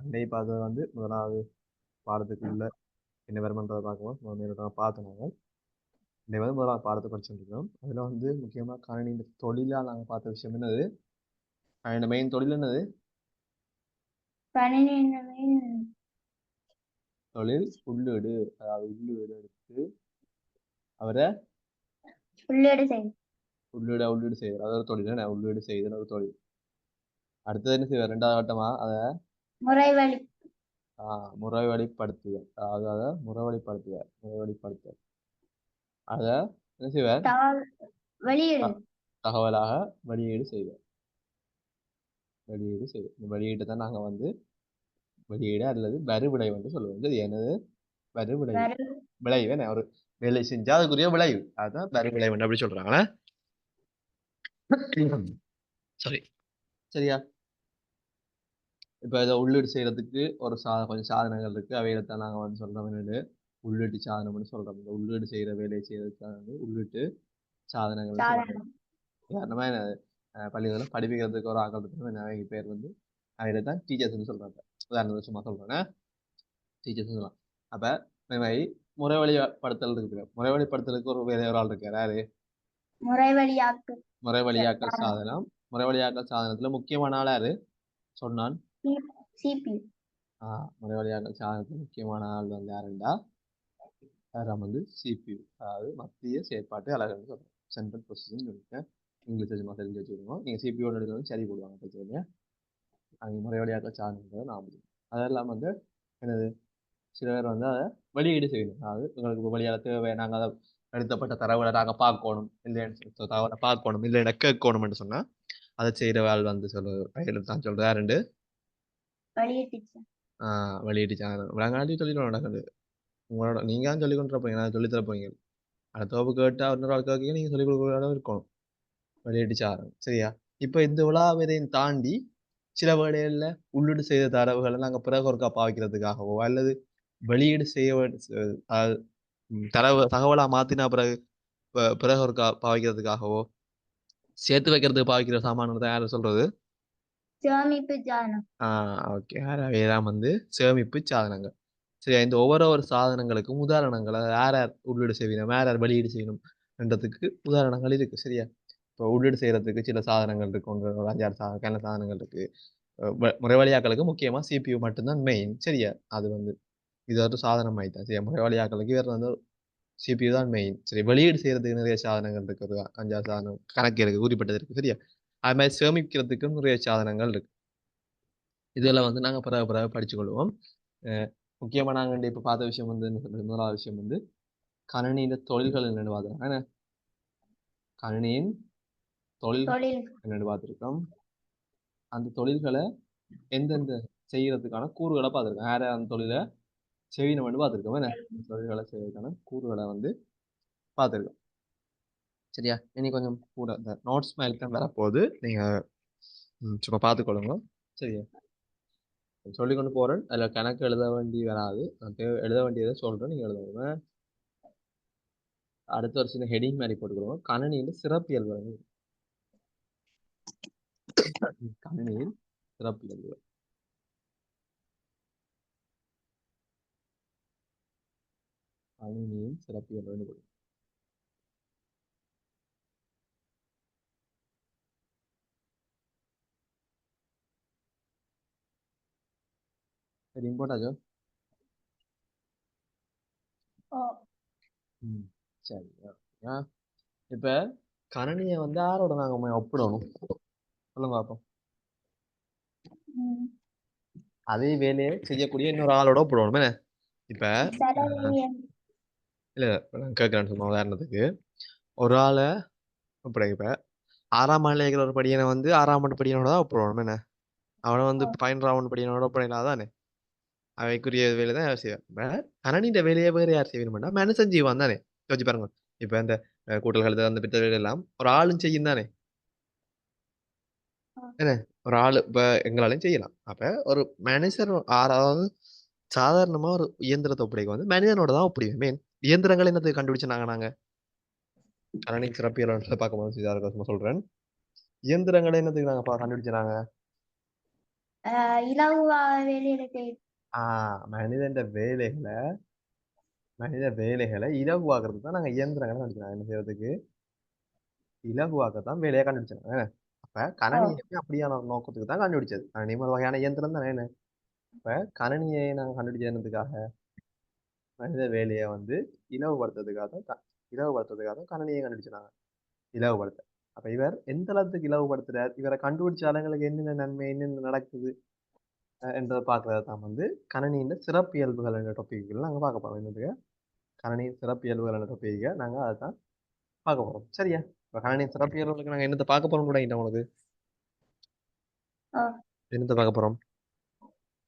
இன்றைக்கு பார்த்தது வந்து முதலாவது பாடத்துக்குள்ள என்ன வருமன்றதை பார்க்கும்போது பார்த்தோம். நாங்கள் இன்றைக்கு வந்து முதலாவது பாடத்தை படிச்சுட்டு இருக்கோம். அதில் வந்து முக்கியமாக கணனி தொழிலாக நாங்கள் பார்த்த விஷயம் என்னது, மெயின் தொழில் என்னது, தொழில் உள்ளீடு. அதாவது உள்ளீடு எடுத்து அவரை உள்ளீடு செய்வார். அதாவது ஒரு தொழில் என்ன உள்ளீடு செய்தல் ஒரு தொழில். அடுத்தது என்ன செய்வார், ரெண்டாவது கட்டமா அதை முறைவழிப்படுத்துவார். அதாவது அதை முறைவழிப்படுத்துவார். அதை என்ன செய்வார், தகவலாக வெளியீடு செய்வார். இந்த வெளியீட்டை தான் நாங்கள் வந்து வெளியீடு அல்லது வரிவிளைவு என்று சொல்லுவோம். இது என்னது, வரிவிளைவு. விளைவு என்ன, ஒரு வேலை செஞ்சா அதுக்குரிய விளைவு, அதுதான் வரிவிளைவு அப்படி சொல்றாங்களே. சாரி, சரியா? இப்போ இதை உள்ளீடு செய்யறதுக்கு ஒரு கொஞ்சம் சாதனங்கள் இருக்கு. அவையில தான் நாங்கள் வந்து சொல்றோம் என்னது, உள்ளீட்டு சாதனம்னு சொல்றோம். இந்த உள்ளீடு செய்யற வேலையை செய்யறதுக்காக வந்து உள்ளீட்டு சாதனங்கள் சொல்றோம். உதாரணமா பள்ளிகளில் படிப்பிக்கிறதுக்கு ஒரு ஆக்கள் இருக்கு, பேர் வந்து அவையில தான் டீச்சர்ஸ்ன்னு சொல்றாங்க. உதாரணத்துக்கு சும்மா சொல்றேன், டீச்சர்ஸ் சொல்லலாம். அப்ப இந்த மாதிரி முறைவழிப்படுத்தல் இருக்கு. முறைவழிப்படுத்தலுக்கு ஒரு வேற ஒரு ஆள் இருக்காரு, யாரு, முறைவழியாக்கல் சாதனம். முறைவழியாக்கல் சாதனத்துல முக்கியமான ஆள் யாரு சொன்னான், முறைவழியாக்கல் சாதனத்துல முக்கியமான ஆள் வந்து யாருண்டா, வந்து CPU, அதாவது மத்திய செயற்பாட்டு அலகுன்னு சொல்றோம். Central processing unit. இங்கிலீஷ் சும்மா தெரிஞ்சு வச்சுக்கணும். நீங்க CPU எடுக்கிறது சரி போடுவாங்க பிரச்சனை. அவங்க முறைவழியாக்கல் சாதனங்களை நாம அதெல்லாம் இல்லாமல் வந்து என்னது, சில பேர் வந்து அதை வெளியீடு செய்யணும். அதாவது உங்களுக்கு வெளியால தேவை, நாங்கள் அதை எழுத்தப்பட்ட தரவுகளை நாங்கள் பார்க்கணும் இல்லைன்னு தகவலை பார்க்கணும் இல்லைன்னா கேட்கணும்னு சொன்னால் அதை செய்கிற வேலை வந்து சொல்லுவது தான் சொல்கிறா ரெண்டு வெளியீட்டு சேனல் விளங்காட்டி சொல்லிடுவோம் நடக்குது. உங்களோட நீங்கள் தான் சொல்லி கொண்டு போறீங்க, நான் சொல்லித்தர போறீங்க. அடுத்த வகுப்பு கேட்டால் இன்னொரு ஆள் கேட்க நீங்கள் சொல்லிக் கொடுக்குற இருக்கணும் வெளியீட்டு சாதனம். சரியா? இப்போ இந்த விழாவிதையும் தாண்டி சில வேளைகளில் உள்ளீடு செய்த தரவுகளை நாங்கள் பிறகு ஒருக்கா பாவிக்கிறதுக்காகவோ அல்லது வெளியீடு செய்ய தகவலா மாத்தினா பிறகு பிறகு ஒருக்கா பாவிக்கிறதுக்காகவோ சேர்த்து வைக்கிறதுக்கு பாவிக்கிற சாமான் தான் யாரும் சொல்றது, சேமிப்பு சாதனம். ஓகே, அவையெல்லாம் வந்து சேமிப்பு சாதனங்கள். சரியா? இந்த ஒவ்வொரு சாதனங்களுக்கும் உதாரணங்களை யார் யார் உள்ளீடு செய்யணும், யார் யார் வெளியீடு செய்யணும்ன்றதுக்கு உதாரணங்கள் இருக்கு. சரியா? இப்போ உள்ளீடு செய்யறதுக்கு சில சாதனங்கள் இருக்கு, ஒரு 5-6 சாதனங்கள் இருக்கு. முறைவழியாக்களுக்கு முக்கியமா CPU மட்டும்தான் மெயின். சரியா? அது வந்து இது ஒரு சாதனம் ஆயிட்டா. சரியா? முறைவழியாக்களுக்கு வேற வந்து CPU தான் மெயின். சரி, வெளியீடு செய்யறதுக்கு நிறைய சாதனங்கள் இருக்கு, ஒரு 5-6 சாதனம் கணக்கு இருக்கு, குறிப்பிட்டது இருக்கு. சரியா? அது மாதிரி சேமிக்கிறதுக்கும் நிறைய சாதனங்கள் இருக்கு. இதெல்லாம் வந்து நாங்கள் பிறகு படிச்சு கொள்வோம். முக்கியமா நாங்கள் இப்ப பார்த்த விஷயம் வந்து முதலாவது விஷயம் வந்து கணினியின் தொழில்கள் என்னென்னு பார்த்தோம். கணினியின் தொழில்கள் என்னென்னு பார்த்துருக்கோம். அந்த தொழில்களை எந்தெந்த செய்யறதுக்கான கூறுகளை பார்த்துருக்கோம். யார அந்த தொழிலை செய்யணும்னு பார்த்துருக்கோம். என்ன தொழில்களை செய்யறதுக்கான கூறுகளை வந்து பார்த்துருக்கோம். சரியா? இனி கொஞ்சம் கூட இந்த நோட்ஸ் மாதிரி தான் வரப்போகுது, நீங்க சும்மா பார்த்துக்கொள்ளுங்க. சரியா? சொல்லி கொண்டு போறேன். அதில் கணக்கு எழுத வேண்டி வராது, எழுத வேண்டியதை சொல்றேன், நீங்க எழுதுங்க. அடுத்த ஒரு சின்ன ஹெடிங் மாதிரி போட்டுக்கிறோம், கணினியின் சிறப்பியல்பு. கணினியின் சிறப்பியல்புகள். கணினியின் சிறப்பியல்புகள். சரி இம்போர்ட்டாச்சோ. சரி இப்ப கணினியை வந்து யாரோட நாங்க ஒப்பிடணும் சொல்லுங்க பாப்போம். அதே வேலையை செய்யக்கூடிய இன்னொரு ஆளோட ஒப்பிடணும் என்ன. இப்ப இல்ல நான் கேட்கறேன்னு சொன்ன உதாரணத்துக்கு ஒரு ஆளை இப்ப இப்ப 6ஆம் ஆண்டுல இருக்கிற ஒரு படியனை வந்து 6ஆம் ஆண்டு படியனோட தான் ஒப்பிடணும் என்ன. அவனை வந்து 12ஆம் ஆண்டு படியனோட ஒப்பிடலாம் தானே. அவைக்குரிய வேலை தான் யார் செய்வார். கணனின்ற வேலையை வேற யார் செய்யணும்னா மனுஷன் செய்வான் தானே. யோசிச்சு பாருங்க. இப்ப இந்த கூட்டல் கழுத்து அந்த பித்த வேலை எல்லாம் ஒரு ஆளும் செய்யும் தானே. என்ன ஒரு ஆளு இப்ப எங்களாலையும் செய்யலாம். அப்ப ஒரு மனுஷன் அதாவது சாதாரணமா ஒரு இயந்திரத்தை ஒப்படைக்க வந்து மனிதனோட தான் ஒப்படைக்கும். மெயின் இயந்திரங்கள் என்னது கண்டுபிடிச்சாங்க நாங்க கணனி சிறப்பியல் பார்க்க போது சொல்றேன். இயந்திரங்களை என்னதுக்கு நாங்க கண்டுபிடிச்சாங்க. இலகுவா வேலையில மனித வேலைகளை இலகுவாக்குறதுக்கு தான் நாங்க இயந்திரங்களை கண்டுபிடிச்சாங்க. என்ன செய்யறதுக்கு இலகுவாக்கத்தான் வேலையை கண்டுபிடிச்சாங்க. அப்ப கணனியுமே அப்படியான ஒரு நோக்கத்துக்கு தான் கண்டுபிடிச்சது. கணனி ஒரு வகையான இயந்திரம் தானே. என்ன இப்ப கணனியை நாங்க கண்டுபிடிச்சதுக்காக மனித வேலையை வந்து இலவுபடுத்துறதுக்காக தான் கணனியை கண்டுபிடிச்சாங்க. இலவுபடுத்த அப்ப இவர் எந்த அளவுக்கு இலவுபடுத்துறார், இவரை கண்டுபிடிச்ச ஆளுங்களுக்கு என்னென்ன நன்மை என்னென்ன நடக்குது என்றதை பார்க்கறது தான் வந்து கணனியின் சிறப்பியல்புகள் என்ற டாபிக்கள் நாங்க பார்க்க போறோம். என்னது கணனியின் சிறப்பியல்புகள் என்ற டாபிக்கை நாங்க அதை தான் பார்க்க போறோம். சரியா. இப்ப கணனியின் சிறப்பியல்புகளுக்கு நாங்க என்னத்தை பார்க்க போறோம் கூட உங்களுக்கு என்னத்தை பார்க்க போறோம்.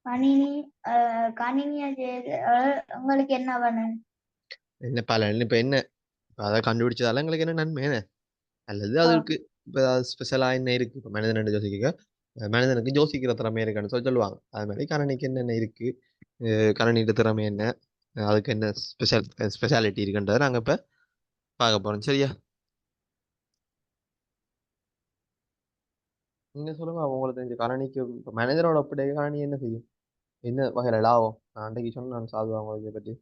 கணினிய உங்களுக்கு என்ன வேணும். என்ன பலன் இப்ப என்ன அதை கண்டுபிடிச்சதால எங்களுக்கு என்ன நன்மை என்ன அல்லது அதுக்கு இப்ப ஸ்பெஷலா என்ன இருக்கு. இப்ப மனிதன் யோசிக்க மனிதனுக்கு யோசிக்கிற திறமை இருக்குன்னு சொல்லுவாங்க. அது மாதிரி கணனிக்கு என்னென்ன இருக்கு, கணனியோட திறமை என்ன, அதுக்கு என்ன ஸ்பெஷாலிட்டி இருக்குன்றதை நாங்க இப்ப பார்க்க போறோம். சரியா. நீங்க சொல்லுங்க உங்களுக்கு தெரிஞ்ச கணனிக்கு மனிதனோட ஒப்படைய கணனி என்ன செய்யும், என்ன வகையில லாபம். நான் அன்றைக்கு சொன்ன நான் சாதுவா உங்களுக்கு இதை பற்றி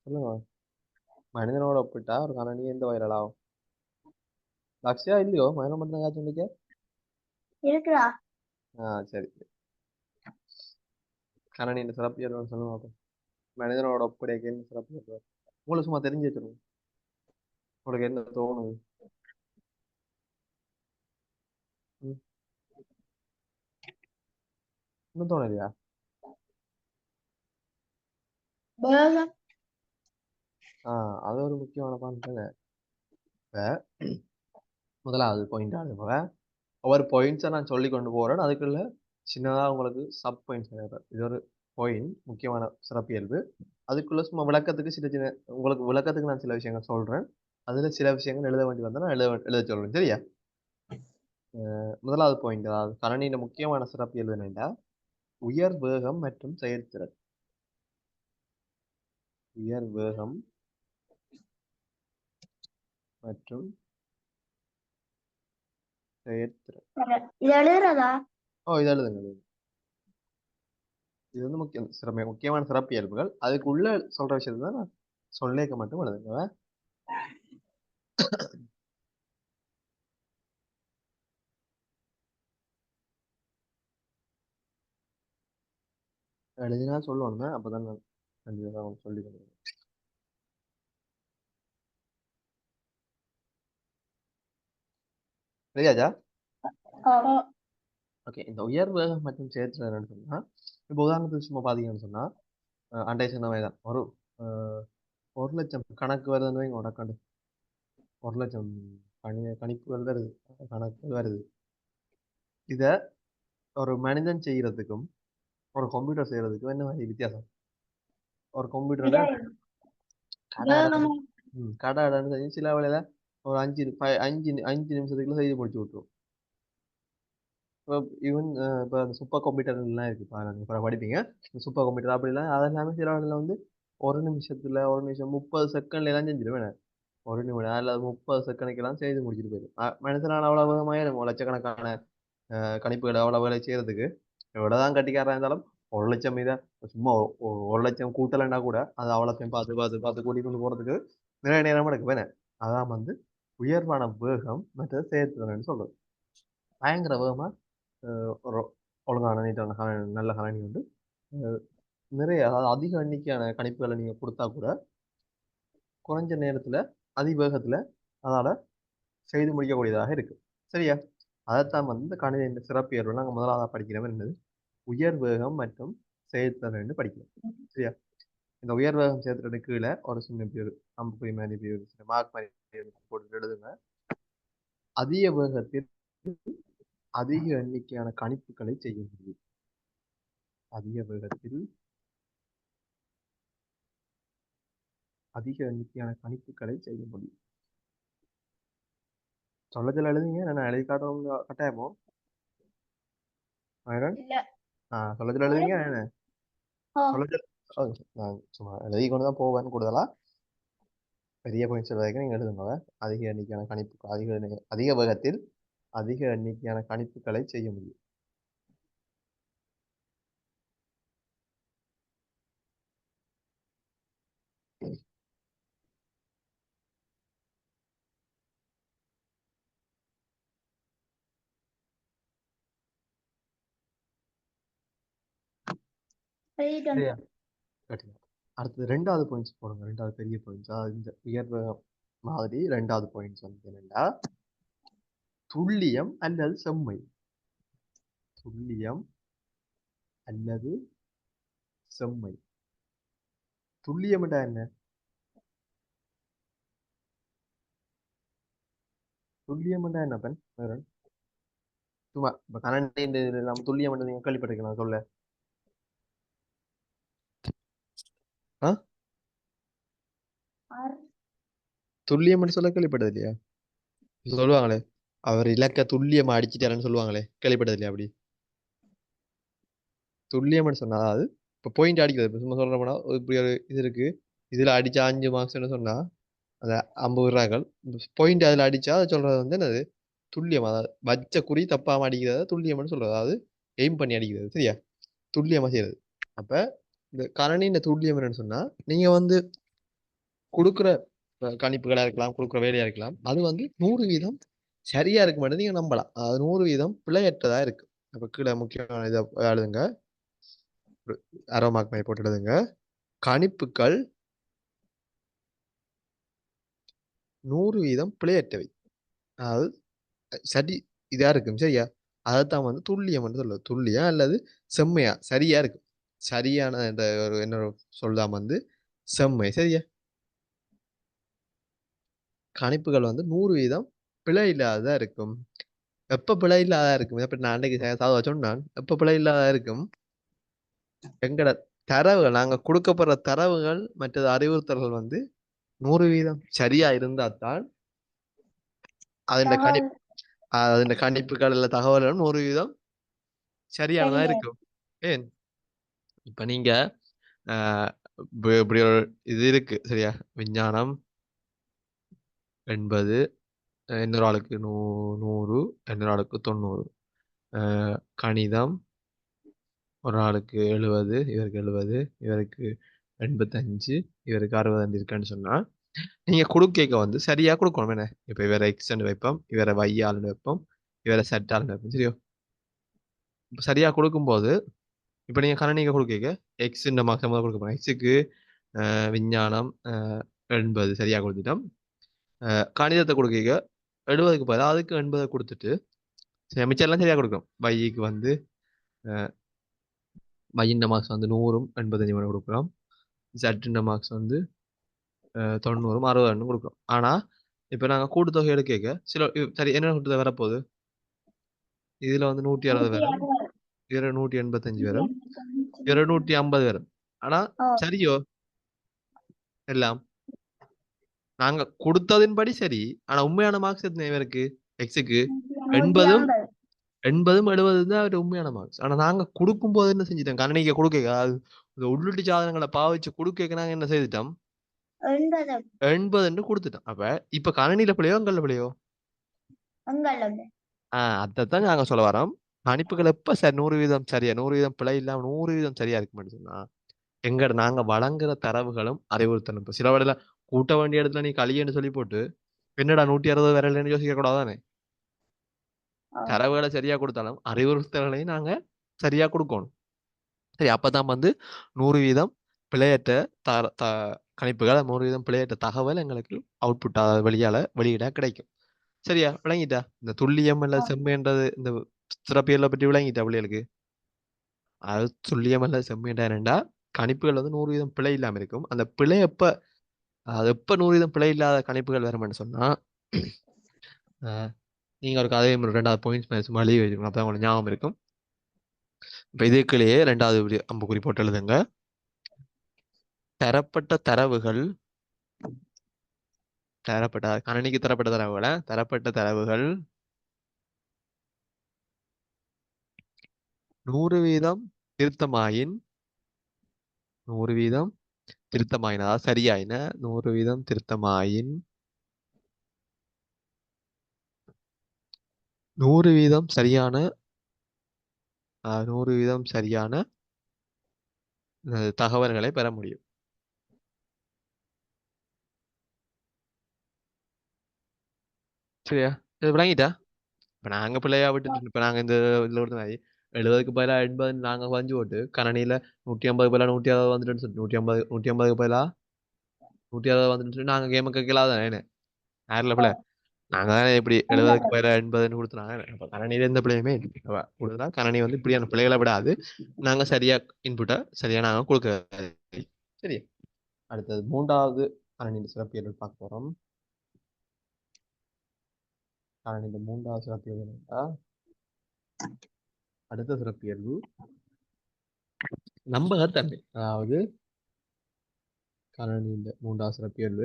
சொல்லுங்க. மனிதனோட ஒப்பிட்டா ஒரு கணனி எந்த வகையில லாபம். லக்ஷயா இல்லையோ மனிதன் மட்டும் தான் சொன்னீங்க. இருக்குதா. சரி. கணனியின் சிறப்பியல்பு சொல்லுங்க. மனிதனோட ஒப்படைக்கு என்ன சிறப்பு உங்களுக்கு சும்மா தெரிஞ்சு வச்சிருங்க. உங்களுக்கு என்ன தோணுது. இன்னும் தோணலையா. அது ஒரு முக்கியமான பாயிண்ட் தானே. இப்ப முதலாவது பாயிண்ட் ஆகுங்க. ஒவ்வொரு பாயிண்ட்ஸை நான் சொல்லி கொண்டு போறேன். அதுக்குள்ள சின்னதா உங்களுக்கு சப் பாயிண்ட்ஸ் இது ஒரு பாயிண்ட் முக்கியமான சிறப்பியல்பு. அதுக்குள்ள சும்மா விளக்கத்துக்கு சின்ன சின்ன உங்களுக்கு விளக்கத்துக்கு நான் சில விஷயங்கள் சொல்றேன். அதுல சில விஷயங்கள் எழுத வேண்டி வந்தா நான் எழுத சொல்றேன். சரியா. முதலாவது பாயிண்ட் அதாவது கணனியில முக்கியமான சிறப்பியல்பு என்னன்னா உயர் வேகம் மற்றும் செயல்திறன். உயர் வேகம் மற்றும் செயல்திறன். இது எழுதுறதா. இது எழுதுங்க. இது வந்து முக்கியமான சிறப்பியல்புகள். அதுக்குள்ள சொல்ற விஷயத்தை தான் நான் சொல்லேக்க மட்டும் எழுதுங்க. எழுதினா சொல்லணுமே அப்பதான் நான் கண்டிப்பா சொல்லி கொடுக்குறேன். சரியாஜா. ஓகே. இந்த உயர் வேகம் மற்றும் செயல்திறன் சொன்னா இப்போ உதாரணத்துக்கு சும்மா பாத்தீங்கன்னு சொன்னா அண்டை சின்னவைதான் ஒரு 1,00,000 கணக்கு வருதுன்னு வைங்க. உடக்காண்டு 1,00,000 கணிப்புகள் வருது, கணக்குகள் வருது. இத ஒரு மனிதன் செய்யறதுக்கும் ஒரு கம்ப்யூட்டர் செய்யறதுக்கும் என்ன மாதிரி வித்தியாசம். ஒரு கம்ப்யூட்டர்ல கடை செய்யும் சில வேலையில ஒரு 5 நிமிஷத்துக்குள்ள செய்து முடிச்சு விட்டுரும். இப்போ ஈவன் இப்போ அந்த சூப்பர் கம்ப்யூட்டர் எல்லாம் இருக்கு பாருங்க. இப்போ படிப்பீங்க சூப்பர் கம்ப்யூட்டர் அப்படிலாம் அதெல்லாமே சில வேலையில வந்து ஒரு நிமிஷத்துல 30 செகண்ட்ல எல்லாம் செஞ்சிருவேன். ஒரு நிமிடம் அல்லது 30 செகண்டுக்கெல்லாம் செய்து முடிச்சுட்டு போயிடும். மனுஷனால அவ்வளவு வேகமாயிரும் லட்சக்கணக்கான கணிப்புகளை அவ்வளவு வேலை செய்யறதுக்கு. எவ்வளவுதான் கட்டிக்காரா இருந்தாலும் 1,00,000 மீத சும்மா 1,00,000 கூட்டலைன்னா கூட அது அவ்வளோத்தையும் பார்த்து பார்த்து பார்த்து கூட்டி கொண்டு போறதுக்கு நிறைய நேரம் எடுக்கும். வேணே அதான் வந்து உயர்வான வேகம் மற்ற செயற்திறன்னு சொல்றது. பயங்கர வேகமா ஒரு ஒழுங்கான நீட்டான நல்ல கணனி வந்து நிறைய அதாவது அதிக எண்ணிக்கையான கணிப்புகளை நீங்க கொடுத்தா கூட குறைஞ்ச நேரத்துல அதிவேகத்துல அதால செய்து முடிக்கக்கூடியதாக இருக்கு. சரியா? அதைத்தான் வந்து இந்த கணித சிறப்பியல்பு நாங்கள் முதலாவதாக படிக்கிறோம் என்னது உயர் வேகம் மற்றும் செயற்திறன் படிக்கிறோம். சரியா? இந்த உயர் வேகம் செயற்திறன் கீழே ஒரு சின்ன பேர் அம்புக்குறி மாதிரி பேர் மார்க் மாதிரி போட்டு எழுதுங்க. அதிக வேகத்தில் அதிக எண்ணிக்கையான கணிப்புகளை செய்ய முடியும். அதிக வேகத்தில் அதிக எண்ணிக்கையான கணிப்புகளை செய்ய முடியும். சொல்லத்தில் எழுதுங்க, நான் எழுதி காட்டுறவங்க கட்டாயமோ சொல்லத்தில் எழுதுங்க. சொல்லத்தில் நான் சும்மா எழுதி கொண்டு தான் போவேன். கூடுதலா பெரிய பாயிண்ட்ஸ் வரைக்கும் நீங்க எழுதுங்க. அதிக எண்ணிக்கையான கணிப்பு அதிக வேகத்தில் அதிக எண்ணிக்கையான கணிப்புகளை செய்ய முடியும். அடுத்தது 2வது பாயிண்ட்ஸ் போடுங்க. 2வது பெரிய பாயிண்ட்ஸ் இந்த உயர் மாதிரி 2வது பாயிண்ட்ஸ் வந்து என்னன்னா துல்லியம் அல்லது செம்மை. துல்லியம் அல்லது செம்மை. துல்லியம் என்ன? துல்லியம் என்ன பெண்? சும்மா இப்ப கரண்ட் நம்ம துல்லியம் நீங்க கேள்விப்பட்டிருக்கலாம் சொல்ல. துல்லியம் சொல்ல கேள்விப்பட்டது இல்லையா? சொல்லுவாங்களே அவர் இலக்க துல்லியமா அடிச்சுட்டாருன்னு சொல்லுவாங்களே, கேள்விப்பட்டது இல்லையா? அப்படி துல்லியம்னு சொன்னா அதாவது இப்போ பாயிண்ட் அடிக்கிறது. சும்மா சொல்றோம்னா இப்படி ஒரு இது இருக்கு, இதுல அடிச்சா 5 மார்க்ஸ்ன்னு சொன்னா அந்த 50 ரூபாய்கள் பாயிண்ட் அதுல அடிச்சா அதை சொல்றது வந்து என்னது துல்லியம். அதாவது வச்ச குறி தப்பாம அடிக்கிறத துல்லியம்னு சொல்றது. அதாவது எய்ம் பண்ணி அடிக்கிறது. சரியா? துல்லியமா செய்யறது. அப்ப இந்த கணனின் துல்லியம் என்னன்னு சொன்னா நீங்க வந்து கொடுக்குற கணிப்புகளா இருக்கலாம், கொடுக்குற வேலையா இருக்கலாம், அது வந்து 100% சரியா இருக்க மாட்டேது நீங்க நம்பலாம். அது 100% பிழையற்றதா இருக்கு. அப்ப கீழே முக்கியமான இதை எழுதுங்க, அரோ மார்க் மாதிரி போட்டு எழுதுங்க. கணிப்புகள் 100% பிழையற்றவை. அதாவது சரி இதா இருக்கும். சரியா? அதைத்தான் வந்து துல்லியம் என்று சொல்லுவது. துல்லியம் அல்லது செம்மையா சரியா இருக்கும். சரியான இந்த ஒரு என்ன சொல்லலாம் வந்து செம்மை. சரியா? கணிப்புகள் வந்து 100% பிழை இல்லாததா இருக்கும். எப்ப பிழை இல்லாததா இருக்கும்? எப்படி நான் அன்னைக்கு சாதா சொன்னான், எப்ப பிழை இல்லாததா இருக்கும்? எங்கட தரவுகள் நாங்க கொடுக்கப்படுற தரவுகள் மற்றது அறிவுறுத்தல்கள் வந்து 100% சரியா இருந்தால்தான் அதன் கணிப்புகள் இல்ல தகவல்கள் 100% சரியானதா இருக்கும். ஏன் இப்ப நீங்க இப்படி ஒரு இது இருக்கு. சரியா? விஞ்ஞானம் 80, இன்னொரு ஆளுக்கு 100, இன்னொரு ஆளுக்கு 90. கணிதம் ஒரு ஆளுக்கு 70, இவருக்கு 70, இவருக்கு 85, இவருக்கு 65 இருக்குன்னு சொன்னா நீங்க கொடுக்க வந்து சரியா கொடுக்கணும். என்ன இப்ப இவரை எக்ஸ் வைப்போம், இவரை வையாள்னு வைப்போம், இவரை செட்டாள்னு வைப்போம். சரியோ? இப்ப சரியா கொடுக்கும்போது இப்ப நீங்க கணனிக்க கொடுக்க எக்ஸ் இந்த மாசம் கொடுக்க போறோம். எக்ஸுக்கு விஞ்ஞானம் 80 சரியா கொடுத்துட்டோம். கணிதத்தை கொடுக்க 70க்கு பதிலாக அதுக்கு 80 கொடுத்துட்டு மிச்சம் எல்லாம் சரியா கொடுக்கும். வைக்கு வந்து வையின் மார்க்ஸ் வந்து 100ம் 85 மணி கொடுக்குறோம். ஜட்டின் மார்க்ஸ் வந்து 90ம் 60 கொடுக்குறோம். ஆனா இப்ப நாங்க கூட்டுத்தொகை எடுக்க சில சரி என்ன கூட்டுத்தொகை வரப்போகுது, இதுல வந்து 160 வரும், 285 வரும், 250 வரும். ஆனா சரியோ எல்லாம் நாங்க கொடுத்ததின்படி சரி. ஆனா உண்மையான மார்க்ஸ் எத்தனை இவருக்கு எக்ஸுக்கு 80ம் 70 தான் அவர் உண்மையான மார்க்ஸ். ஆனா நாங்க கொடுக்கும் போது என்ன செஞ்சிட்டோம், கணினிக்க கொடுக்க இந்த உள்ளூட்டு சாதனங்களை பாவிச்சு கொடுக்க நாங்க என்ன செய்துட்டோம், 9 80 கொடுத்துட்டோம். அப்ப இப்ப கணினியில பிள்ளையோ அங்கல்ல பிள்ளையோ? உங்களுக்கு அதைத்தான் நாங்க சொல்ல வரோம். கணிப்புகள் எப்ப சரி 100% சரியா 100% பிழை இல்லாம 100% சரியா இருக்குன்னு சொன்னா, எங்க நாங்க வழங்குற தரவுகளும் அறிவுறுத்தணும். இப்ப சில வேளையில கூட்ட வேண்டிய இடத்துல நீ களியன்னு சொல்லி போட்டு என்னடா 160 வரலன்னு யோசிக்க கூடாதானே? தரவுகளை சரியா கொடுத்தாலும் அறிவுறுத்தல்களையும் நாங்க சரியா கொடுக்கணும். சரி, அப்பதான் 100% பிழையற்ற கணிப்புகள், 100% பிழையற்ற தகவல் எங்களுக்கு அவுட்புட் வெளியிட கிடைக்கும். சரியா விளங்கிட்டா? இந்த துல்லியம் அல்ல செம்மைன்றது இந்த சிறப்பியலை பற்றி விளங்கிட்டா பிள்ளைகளுக்கு? அது துல்லியம் அல்ல செம்மைன்றா என்னண்டா, கணிப்புகள் 100% பிழை இல்லாம இருக்கும். அந்த பிழை அது எப்ப 100% பிழை இல்லாத கணிப்புகள் வரும்னு சொன்னா, அஹ் நீங்க ஒரு கதையை 2வது பாயிண்ட்ஸ் சும்மா எழுதி வச்சுக்கணும். அப்பதான் உங்களுக்கு ஞாபகம் இருக்கும். இப்ப இதுக்குள்ளேயே 2வது அம்புக்குறி போட்டு எழுதுங்க. தரப்பட்ட தரவுகள் கணினிக்கு தரப்பட்ட தரவுகள் 100% திருத்தமாயின் 100% அதாவது சரியாயின 100% திருத்தமாயின் 100% சரியான 100% சரியான தகவல்களை பெற முடியும். சரியா? இது விளங்கிட்டா? இப்ப நாங்க பிள்ளையா விட்டுட்டு இப்ப நாங்க இந்த இதுல விடுற மாதிரி 70க்கு பதிலா 80 நாங்க வஞ்சு போட்டு கணனியில 150 பதிலா 160 வந்துட்டுன்னு சொல்லி 150க்கு பதிலா 160 வந்துட்டு சொல்லி நாங்க கேம கேட்கலாதான் யாரில் பிள்ளை நாங்க தானே இப்படி 70க்கு பதிலா 80ன்னு கொடுத்துனாங்க. அப்ப கணனியில எந்த பிள்ளையுமே கொடுத்தா கணனி இப்படியான பிள்ளைகளை விடாது. நாங்க சரியா இன்புட்டை சரியா நாங்க கொடுக்க. சரி, அடுத்தது 3வது கணனியின் சிறப்பியல் பார்க்க போறோம். கணனியின் 3வது சிறப்பியல் என்னன்னா, அடுத்த சிறப்பியல்பு நம்பகத்தன்மை. அதாவது கணனியின் 3வது சிறப்பியல்பு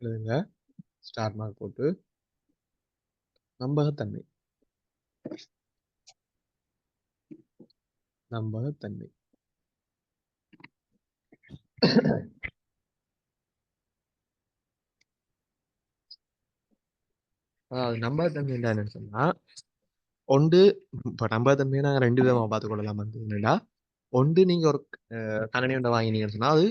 எழுதுங்க, ஸ்டார் மார்க் போட்டு. நம்பகத்தன்மை அதாவது நம்பகத்தன்மை என்னன்னு சொன்னா, ஒன்று இப்ப நம்பகத்தன்மையை நாங்க 2 விதமா பார்த்துக்கொள்ளலாம். என்னன்னா, ஒன்று நீங்க ஒரு கணனி ஒன்றை வாங்கினீங்கன்னு சொன்னா அது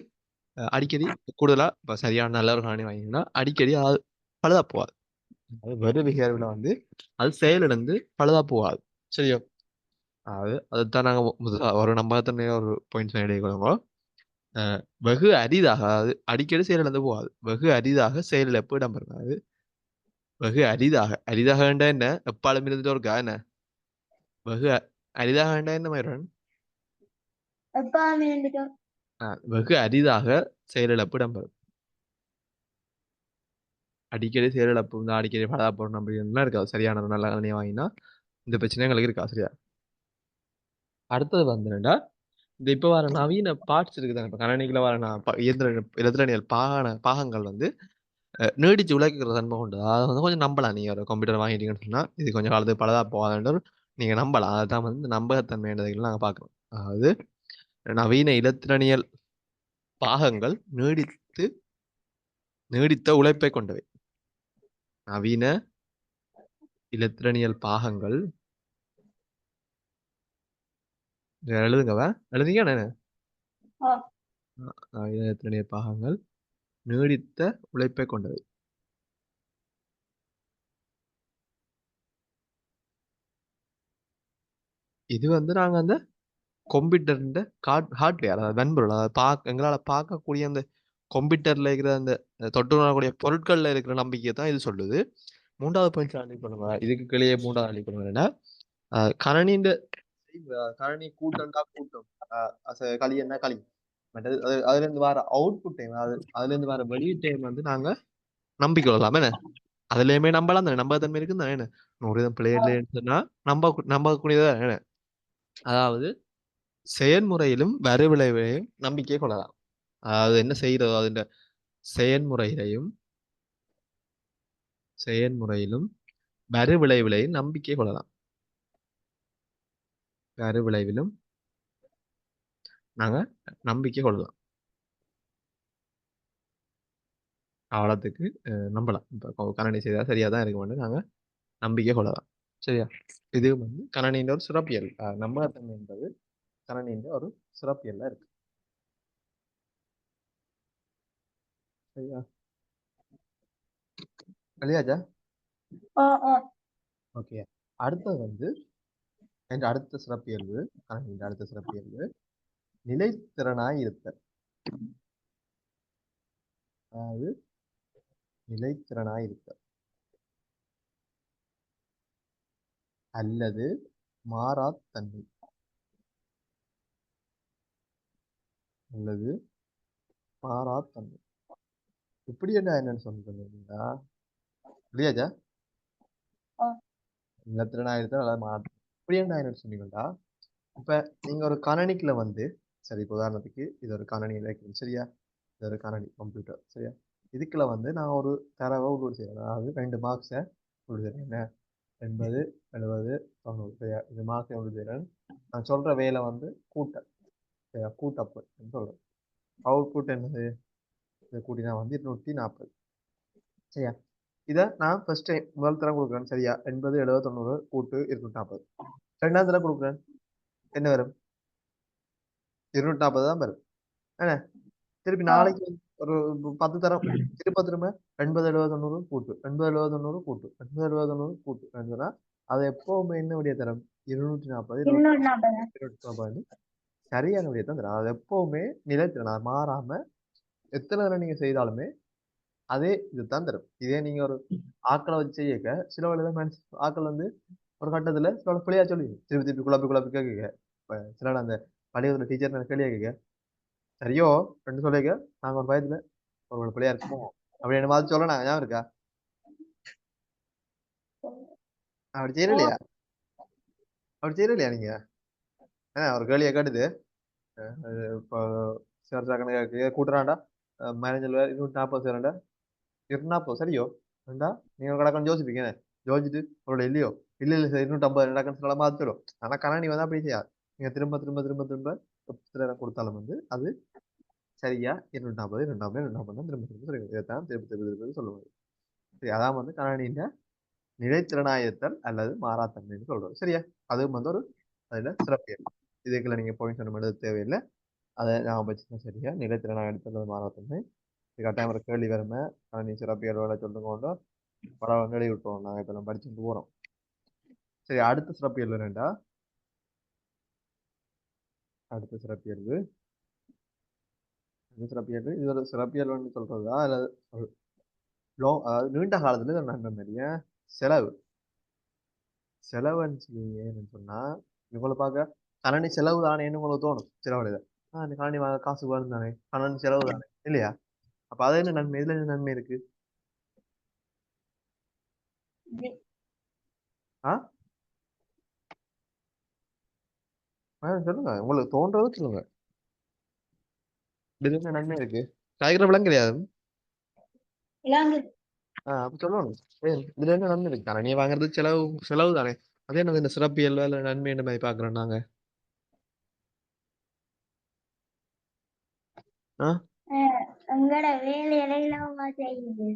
அடிக்கடி கூடுதலா இப்ப சரியான நல்ல ஒரு கணனி வாங்கினீங்கன்னா அடிக்கடி அது பழுதா போகாது. அது வெறும் பிஹேவியர்ல அது செயலிழந்து பழுதா போகாது. சரியா? அதுதான் நாங்க ஒரு நம்பகத்தன்மையை ஒரு பாயிண்ட்ஸ் எழுதிக்கொள்ளுங்க. வெகு அரிதாக, அதாவது அடிக்கடி செயலிழந்து போகாது. வெகு அரிதாக செயலிழப்பு இடம்பெறாது. வெகு அரிதாக வேண்டா என்ன எப்பாலும் இருந்துட்டு இருக்கா என்ன? வெகு அரிதாக வேண்டா என்ன மாதிரி வெகு அரிதாக செயலிழப்பு இடம்பெறும். அடிக்கடி செயலிழப்பு அடிக்கடி பழா போடணும் அப்படின்னு இருக்காது. சரியான நல்ல கணினியை வாங்கினா இந்த பிரச்சனை எங்களுக்கு இருக்கா? சரியா? அடுத்தது என்னடா, இந்த இப்ப வர நவீன பார்ட்ஸ் இருக்குதாங்க. இப்ப கணினிக்குள்ள வர இயந்திரவியல் பாகங்கள் நீடிச்சு உழைக்கிற தன்மை உண்டு. அதை கொஞ்சம் நம்பலாம். நீங்க ஒரு கம்ப்யூட்டர் வாங்கிட்டீங்கன்னு சொன்னா இது கொஞ்சம் காலத்துக்கு பழுதா போகாதுன்ற நீங்க நம்பலாம். அதுதான் நம்பகத்தன்மை என்றதுல நாங்க பார்க்கிறோம். அதாவது நவீன இலத்திரனியல் பாகங்கள் நீடித்த உழைப்பை கொண்டவை. நவீன இலத்திரனியல் பாகங்கள் எழுதுங்கவா எழுதிங்க. நவீன இலத்திரனியல் பாகங்கள் நீடித்த உழைப்பை கொண்டவை. இது நாங்க அந்த கம்ப்யூட்டர் ஹார்ட்வேர், அதாவது மென்பொருள், அதாவது எங்களால பார்க்கக்கூடிய அந்த கம்ப்யூட்டர்ல இருக்கிற அந்த தொட்டு வரக்கூடிய பொருட்கள்ல இருக்கிற நம்பிக்கையை தான் இது சொல்லுது. 3வது பாயிண்ட் அள்ளி பண்ணுங்க. இதுக்கு கீழே 3வது அள்ளி பண்ணுங்கன்னா, கணனின் கணனி கூட்டம் களி என்ன களி மற்றது அதுல இருந்து வர அவுட்புட் டைம், அதுல இருந்து வர வெளியீட்டு டைம் நாங்க நம்பிக்கொள்ளலாம் என்ன? அதுலயுமே நம்பலாம் தானே, நம்பகத்தன்மை இருக்கு தானே என்ன? 100 பிள்ளைகள்னு சொன்னா நம்பக்கூடியதா என்ன? அதாவது செயல்முறையிலும் வரிவிளைவையும் நம்பிக்கை கொள்ளலாம். அதாவது என்ன செய்யறதோ அதுன்ற செயல்முறையிலையும் வரிவிளைவிலையும் நம்பிக்கை கொள்ளலாம். வரிவிளைவிலும் நாங்க நம்பிக்கை கொள்ளலாம். அவ்வளோத்துக்கு நம்பலாம். இப்ப கணனி செய்தா சரியா தான் இருக்கும்னு நாங்க நம்பிக்கை கொள்ளலாம். சரியா? இது வந்து கணனியின் ஒரு சிறப்பியல். நம்பகத்தன்மை என்பது கணனியின் ஒரு சிறப்பியல்ல இருக்கு. சரியா? இல்லையாச்சா? ஓ ஓ ஓகே. அடுத்தது வந்து அடுத்த சிறப்பியல்பு கணனியின் அடுத்த சிறப்பியல்பு நிலைத்திறனாய் இருத்தல். அதாவது நிலைத்திறனாய் இருத்தல் அல்லது மாறாத்தன்மை அல்லது மாறாத்தன்மை. இப்படி என்னன்னு சொல்றீங்களா? இல்லையாச்சா? ஓ நிலத்திறனாய் இருத்தல் அல்லது மாறாத்தன்மை. இப்படி என்னன்னு சொன்னீங்கன்னா, இப்ப நீங்க ஒரு கணனிக்குள்ள வந்து சரி இப்ப உதாரணத்துக்கு இது ஒரு கணனி இருக்குது சரியா? இது ஒரு கணனி கம்ப்யூட்டர் சரியா? இதுக்குள்ள வந்து நான் ஒரு தரவை உள்ளீடு செய்யறேன். அதாவது 2 மார்க்ஸை உள்ளீடு செய்யறேன். என்ன? 80, 70, 90 சரியா? இது மார்க்ஸை உள்ளீடு செய்யறேன். நான் சொல்ற வேலை வந்து கூட்டல் சரியா? கூட்டப்பு சொல்றேன். அவுட்புட் என்னது? இதை கூட்டினா வந்து 240 சரியா? இதை நான் ஃபர்ஸ்ட் டைம் முதல் தரம் கொடுக்குறேன் சரியா? 80, 70, 90 கூட்டு 240. ரெண்டாவது தரம் கொடுக்குறேன் என்ன வரும்? 240 தான் வரும். என்ன? திருப்பி ஓ நாளைக்கு ஒரு 10 தரம் திரும்ப 80, 70, 90 கூட்டு 80, 70, 90 கூட்டு 80, 70, 90 கூட்டு சொன்னா அது எப்பவுமே என்ன விடைய தரம்? 240, 240. 240 சரியான விடைய தான் தரும். அது எப்பவுமே நிலைத்திறன் மாறாம எத்தனை தடவை நீங்க செய்தாலுமே அதே இதுதான் தரும். இதே நீங்க ஒரு ஆக்களை வச்சு செய்யக்க சில வேலை ஆக்கள் வந்து ஒரு கட்டத்துல சில பிள்ளையா சொல்லி திருப்பி திருப்பி குழப்பி குழப்பி கேட்க சில அந்த பள்ளிக்கூடத்துல டீச்சர் கேள்வியா கேட்க சரியோ ரெண்டு சொல்லிக்க நாங்க ஒரு பயத்துல ஒரு பிள்ளையா இருக்குமோ அப்படி என்ன மாதிரி சொல்ல ஞாபகம் இருக்கா? அப்படி ஓ செய்யலையா? அப்படி செய்யலையா நீங்க? ஒரு கேள்வியை கேட்டுது இப்போ சார் கணக்கு கூட்டுறாண்டா மேனேஜர் 240 சேரண்டா 240 சரியோ ரெண்டா நீங்க கணக்கு யோசிப்பீங்க யோசிச்சுட்டு அவரோட இல்லையோ இல்ல சார் 250 ரெண்டாக்கன்னு சொல்ல மாத்திடும். ஆனா கணாணி வந்து அப்படி செய்யாது. நீங்க திரும்ப திரும்ப திரும்ப திரும்ப புத்தகம் கொடுத்தாலும் வந்து அது சரியா 250 250 250 திரும்ப திரும்ப சரி இதைத்தான் திரும்ப திரும்ப திரும்ப சொல்லுவாங்க. சரி அதான் வந்து கணானியில நிலைத்திறனாயத்தல் அல்லது மாறாத்தன்மைன்னு சொல்றோம் சரியா? அதுவும் வந்து ஒரு அதுல சிறப்பியல். இதுக்குள்ள நீங்க பாயிண்ட் சொன்ன மாதிரி தேவையில்லை. அதை ஞாபகம் வச்சுக்கணும் சரியா? நிலைத்திறனாயத்தல் அல்லது மாறாத்தன்மை இது கட்டாயம் ஒரு கேள்வி வருமே. நீ சிறப்பியல் வேலை சொல்லுங்க கொண்டு படம் எழுதி விட்டுருவோம். நாங்கள் இப்போ படிச்சுட்டு போறோம். சரி அடுத்த சிறப்பியல் வேணுண்டா அடுத்த சிறப்பியல்பு இது சிறப்பியல்பு இது ஒரு சிறப்பியல்னு சொல்றதா இல்ல அதாவது நீண்ட காலத்துல இது நன்மை நிறைய செலவு செலவுன்னு சொல்லி ஏன்னு சொன்னா உங்களை பார்க்க கணனி செலவு தானேன்னு உங்களுக்கு தோணும் சில வழியில இந்த கணனி வாங்க காசு வரும் தானே கணனி செலவு தானே இல்லையா? அப்ப அது என்ன நன்மை இதுல என்ன நன்மை இருக்கு? ஆ சொல்லுங்க உங்களுக்கு தோன்றது சொல்லுங்க. இதுல என்ன நன்மை இருக்கு? காய்கறி விளங்க கிடையாது. விலாங்கு அப்ப சொல்லணும். இதுல என்ன நன்மை இருக்கு? கணனி வாங்குறது செலவு செலவு தானே. அதே என்னது இந்த சிறப்பியல் இல்ல நன்மை என்ன மாதிரி பாக்குறோம் நாங்க. ஆ உங்களோட வேலையில இலவமா செய்யுது.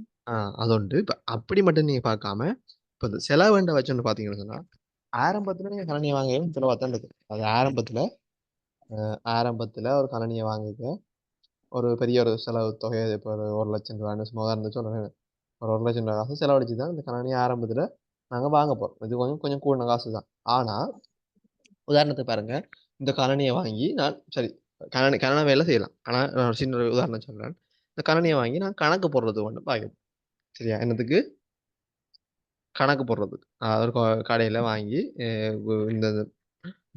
அது உண்டு. இப்ப அப்படி மட்டும் நீங்க பார்க்காம இப்ப இந்த செலவுண்ட வச்சுன்னு பாத்தீங்கன்னு சொன்னா ஆரம்பத்துல நீங்க கணனியை வாங்க செலவா தான் இருக்கு. அது ஆரம்பத்துல ஒரு கணனியை வாங்குங்க ஒரு பெரிய ஒரு செலவு தொகை இப்போ ஒரு 1,00,000 ரூபான்னு சும்மா உதாரணத்துக்கு சொல்றேன். ஒரு 1,00,000 ரூபாய் காசு செலவழிச்சு தான் இந்த கணனியை ஆரம்பத்துல நாங்க வாங்க போறோம். இது கொஞ்சம் கொஞ்சம் கூடின காசு தான். ஆனா உதாரணத்துக்கு பாருங்க இந்த கணனியை வாங்கி நான் சரி கணன வேலை செய்யலாம். ஆனா நான் ஒரு சின்ன ஒரு உதாரணம் சொல்றேன். இந்த கணனியை வாங்கி நான் கணக்கு போடுறது ஒன்று பாக்கணும். சரியா? என்னதுக்கு? கணக்கு போடுறதுக்கு. ஒரு கடையில வாங்கி இந்த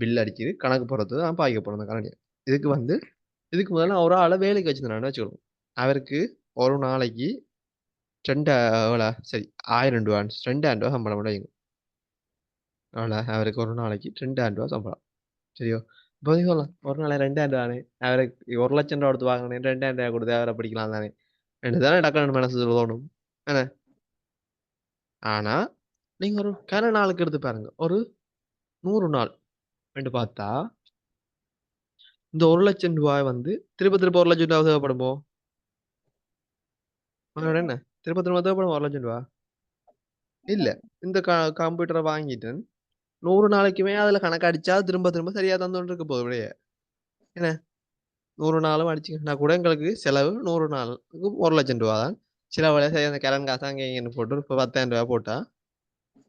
பில் அடிச்சு கணக்கு போடுறது தான் பாய்க்க போறோம் இந்த கணனியை. இதுக்கு வந்து இதுக்கு முதல்ல ஒரு ஆளை வேலைக்கு வச்சிருந்தான்னு வச்சுக்கணும். அவருக்கு ஒரு நாளைக்கு 2 எவ்வளோ சரி 1000 ரூபா 2000 ரூபா சம்பளம் கூட வைங்க. எவ்வளோ அவருக்கு ஒரு நாளைக்கு 2000 ரூபா சம்பளம். சரியோ? இப்போ நீங்க சொல்லலாம் ஒரு நாளைக்கு 2000 தானே அவருக்கு 1,00,000 ரூபா கொடுத்து வாங்கினேன் 2000 ரூபா கொடுத்து அவரை படிக்கலாம் தானே ரெண்டு தானே டக்குனு மனசு தோணும். என்ன? ஆனா நீங்க ஒரு கன நாளுக்கு எடுத்து பாருங்க. ஒரு 100 நாள் என்று பார்த்தா இந்த 1,00,000 ரூபாய் வந்து திரும்ப திரும்ப 1,00,000 ரூபாய் தேவைப்படுமோ? உங்களோட என்ன திரும்ப திரும்ப தேவைப்படும் 1,00,000 ரூபாய்? இல்ல. இந்த கம்ப்யூட்டரை வாங்கிட்டு 100 நாளைக்குமே அதுல கணக்கு அடிச்சா திரும்ப திரும்ப சரியா தந்துட்டு இருக்க போகுது விடையே. என்ன 100 நாளும் அடிச்சுக்கிட்டா கூட எங்களுக்கு செலவு 100 நாளுக்கு 1,00,000 ரூபாய் தான். சில வேளை சரி அந்த கடன் காசு அங்கே இங்கேன்னு போட்டு இப்போ 10,000 ரூபாய் போட்டா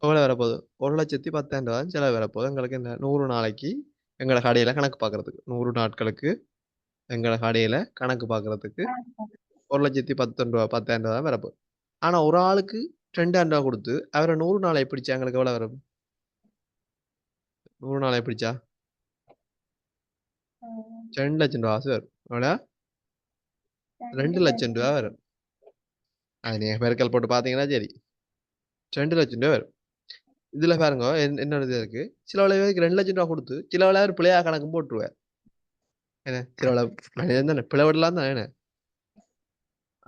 எவ்வளோ வரப்போகுது? 1,10,10,000 ரூபாய் தான் செலவு வரப்போகுது. எங்களுக்கு என்ன 100 நாளைக்கு எங்களோட கடையில கணக்கு பார்க்கறதுக்கு 100 நாட்களுக்கு எங்களோட கடையில கணக்கு பார்க்கறதுக்கு 1,10,10,000 ரூபாய் 10,000 ரூபாய் தான் வரப்போகுது. ஆனா ஒரு ஆளுக்கு 2,000 ரூபாய் கொடுத்து அவரை 100 நாளை பிடிச்சா எங்களுக்கு எவ்வளவு வரும்? 100 நாளை பிடிச்சா 2,00,000 ரூபாய் வரும். எவ்வளோ? 2,00,000 ரூபாய் வரும். அது நீங்க பெருக்கல் போட்டு பாத்தீங்கன்னா சரி 2,00,000 ரூபாய் வரும். இதுல பாருங்க என்ன இது இருக்கு. சில விளைவுக்கு 2,00,000 ரூபாய் கொடுத்து சில விளையாடு பிள்ளையா கணக்கும் போட்டுருவேன். என்ன சில விளைவு தானே பிளவிடலாம் தானே என்ன?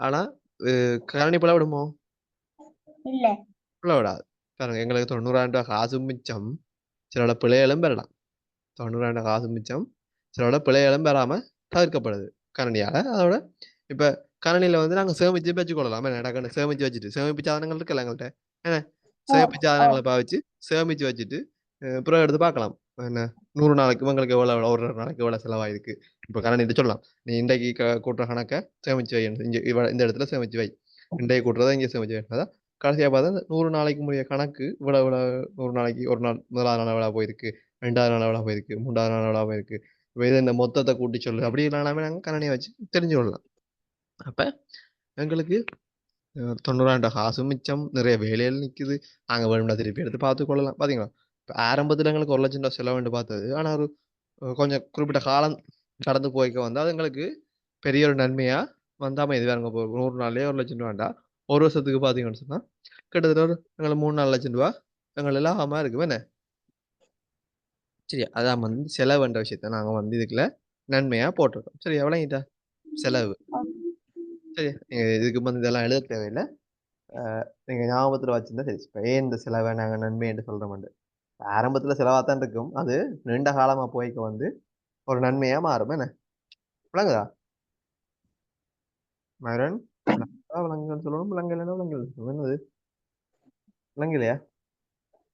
ஆனா கரணி பிளவிடுமோ? இல்ல பிளவிடாது. பாருங்க எங்களுக்கு 90,000 ரூபாய் காசு மிச்சம். சில பிள்ளைகளும் பெறலாம். 90,000 ரூபாய் காசு மிச்சம். சில பிள்ளைகளும் பெறாம தவிர்க்கப்படுது கரணியால. அதோட இப்ப கரணியில வந்து நாங்க சேமிச்சு வச்சுக்கொள்ளலாம். என்ன சேமிச்சு வச்சுட்டு சேமிப்பு சாதனங்கள் இருக்குல்ல எங்கள்கிட்ட. என்ன சேமிப்பு சாதனங்களை பாவிச்சு சேமிச்சு வச்சுட்டு பிறகு எடுத்து பார்க்கலாம். என்ன 100 நாளைக்கு உங்களுக்கு எவ்வளவு ஒரு நாளைக்கு எவ்வளவு செலவாயிருக்கு. இப்ப கரணிட்டு சொல்லலாம். நீ இன்றைக்கு கூட்டுற கணக்கை சேமிச்சு வை. இந்த இடத்துல சேமிச்சு வை. இன்றைக்கு கூட்டுறதை இங்கே சேமிச்சு வை. அதான் கடைசியா பார்த்தா 100 நாளைக்கு முடிய கணக்கு இவ்வளவு இவ்வளவு 100 நாளைக்கு ஒரு நாள் முதலாவது நாள் எவ்வளவு போயிருக்கு, 2வது நாள் எவ்வளவு போயிருக்கு, 3வது நாள் எவ்வளவு போயிருக்கு. இப்ப இது இந்த மொத்தத்தை கூட்டி சொல்லு அப்படி எல்லாமே நாங்க கணனியை வச்சு தெரிஞ்சு கொள்ளலாம். அப்ப எங்களுக்கு 90,000 காசும் மிச்சம், நிறைய வேலைகள் நிக்குது. நாங்க வேணும்னா திருப்பி எடுத்து பார்த்து கொள்ளலாம். பாத்தீங்களா? இப்ப ஆரம்பத்துல எங்களுக்கு 1,00,000 ரூபாய் செலவுண்டு பார்த்தது. ஆனா ஒரு கொஞ்சம் குறிப்பிட்ட காலம் கடந்து போய்க்க வந்து அது எங்களுக்கு பெரிய ஒரு நன்மையா வந்தாம இது வேறுங்க 100 நாள்லயே 1,00,000 ரூபாண்டா ஒரு வருஷத்துக்கு பாத்தீங்கன்னு சொன்னா கிட்டத்தட்ட ஒரு எங்களுக்கு 3-4 லட்சம் ரூபாய் எங்களுக்கு லாபமா இருக்கு என்ன? சரியா? அதான் வந்து செலவுன்ற விஷயத்த நாங்க வந்து இதுக்குள்ள நன்மையா போட்டிருக்கோம். சரி எவ்வளவுங்கிட்ட செலவு. சரி நீங்க இதுக்கு வந்து இதெல்லாம் எழுத தேவையில்லை. நீங்க ஞாபகத்துல வச்சிருந்தா சரி. இப்ப ஏன் இந்த செலவை நாங்க நன்மை என்று சொல்றோம். ஆரம்பத்துல செலவாத்தான் இருக்கும். அது நீண்ட காலமா போய்க்க வந்து ஒரு நன்மையா மாறும் என்ன? விளங்குதா? மகரன் விலங்குகள் சொல்லணும். விலங்கு இல்லைன்னா விலங்குகள் சொல்லணும். என்னது விலங்கிலையா?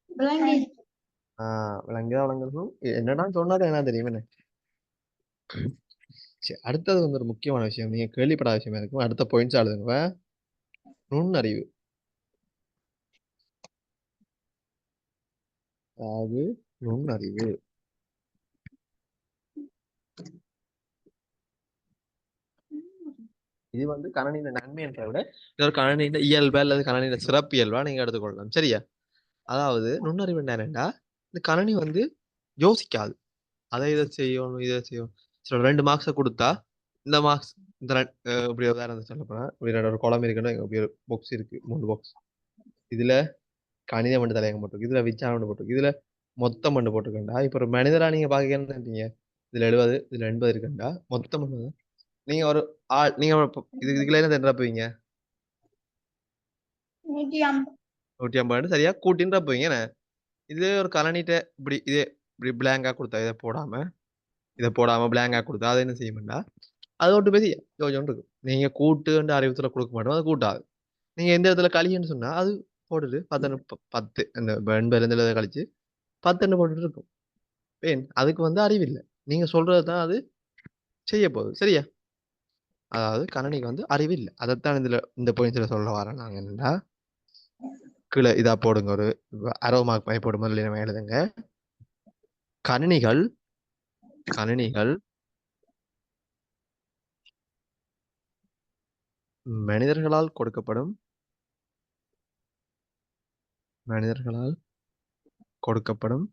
விளங்கி விலங்குதான் விலங்குகள் சொல்லணும். என்னடா சொன்னாரு என்ன தெரியும் என்ன? சரி அடுத்தது வந்து ஒரு முக்கியமான விஷயம். நீங்க கேள்விப்படாத விஷயமா இருக்கும். அடுத்த பாயிண்ட்ஸ் எழுதுங்க. நுண்ணறிவு. அதாவது நுண்ணறிவு. இது வந்து கணனியின் நன்மை என்ற விட இது ஒரு கணனியின் இயல்பா அல்லது கணனியின் சிறப்பியல்பா நீங்க எடுத்துக்கொள்ளலாம். சரியா? அதாவது நுண்ணறிவு என்னன்னா இந்த கணனி வந்து யோசிக்காது. அதை இதை செய்யணும் இதை செய்யணும். சில 2 மார்க்ஸை கொடுத்தா இந்த மார்க்ஸ் இந்த இப்படி உதாரணம் சொல்ல போனா இப்படி ஒரு குளம் இருக்குன்னா இப்படி ஒரு பாக்ஸ் இருக்கு 3 பாக்ஸ். இதுல கணிதம் மட்டும் தலையங்க போட்டிருக்கு. இதுல விஞ்ஞானம் மட்டும் போட்டிருக்கு. இதுல மொத்தம் மட்டும் போட்டிருக்கேன்டா. இப்ப ஒரு மனிதரா நீங்க பாக்கீங்க இதுல 70 இதுல 80 இருக்குண்டா மொத்தம் நீங்க ஒரு ஆள் நீங்க இதுக்குள்ள என்ன நிரப்புவீங்க? 150 150 சரியா கூட்டின்னு நிரப்புவீங்க என்ன? இதே ஒரு கலனிட்ட இப்படி இதே இப்படி பிளாங்கா கொடுத்தா இதை போடாம பிளாங்கா கொடுத்தா அதை என்ன செய்யும்டா அது ஒன்று பெரிய யோஜனை இருக்கும். நீங்க கூட்டு அறிவுத்துல கொடுக்க மாட்டோம் அது கூட்டாது. நீங்க எந்த இடத்துல கழின்னு சொன்னா அது போடுது 10 அந்த 80 கழிச்சு 10 போட்டுட்டு இருக்கும். ஏன் அதுக்கு வந்து அறிவில்லை. நீங்க சொல்றதுதான் அது செய்ய போகுது. சரியா? அதாவது கணனிக்கு வந்து அறிவில்லை. அதைத்தான் இந்த பாயிண்ட்ஸ்ல சொல்ல வரேன் நாங்க என்னன்னா கீழே இதா போடுங்க ஒரு அரோ மார்க் மாதிரி போடும் போது நம்ம எழுதுங்க. கணினிகள் கணினிகள் மனிதர்களால் கொடுக்கப்படும் மனிதர்களால் கொடுக்கப்படும்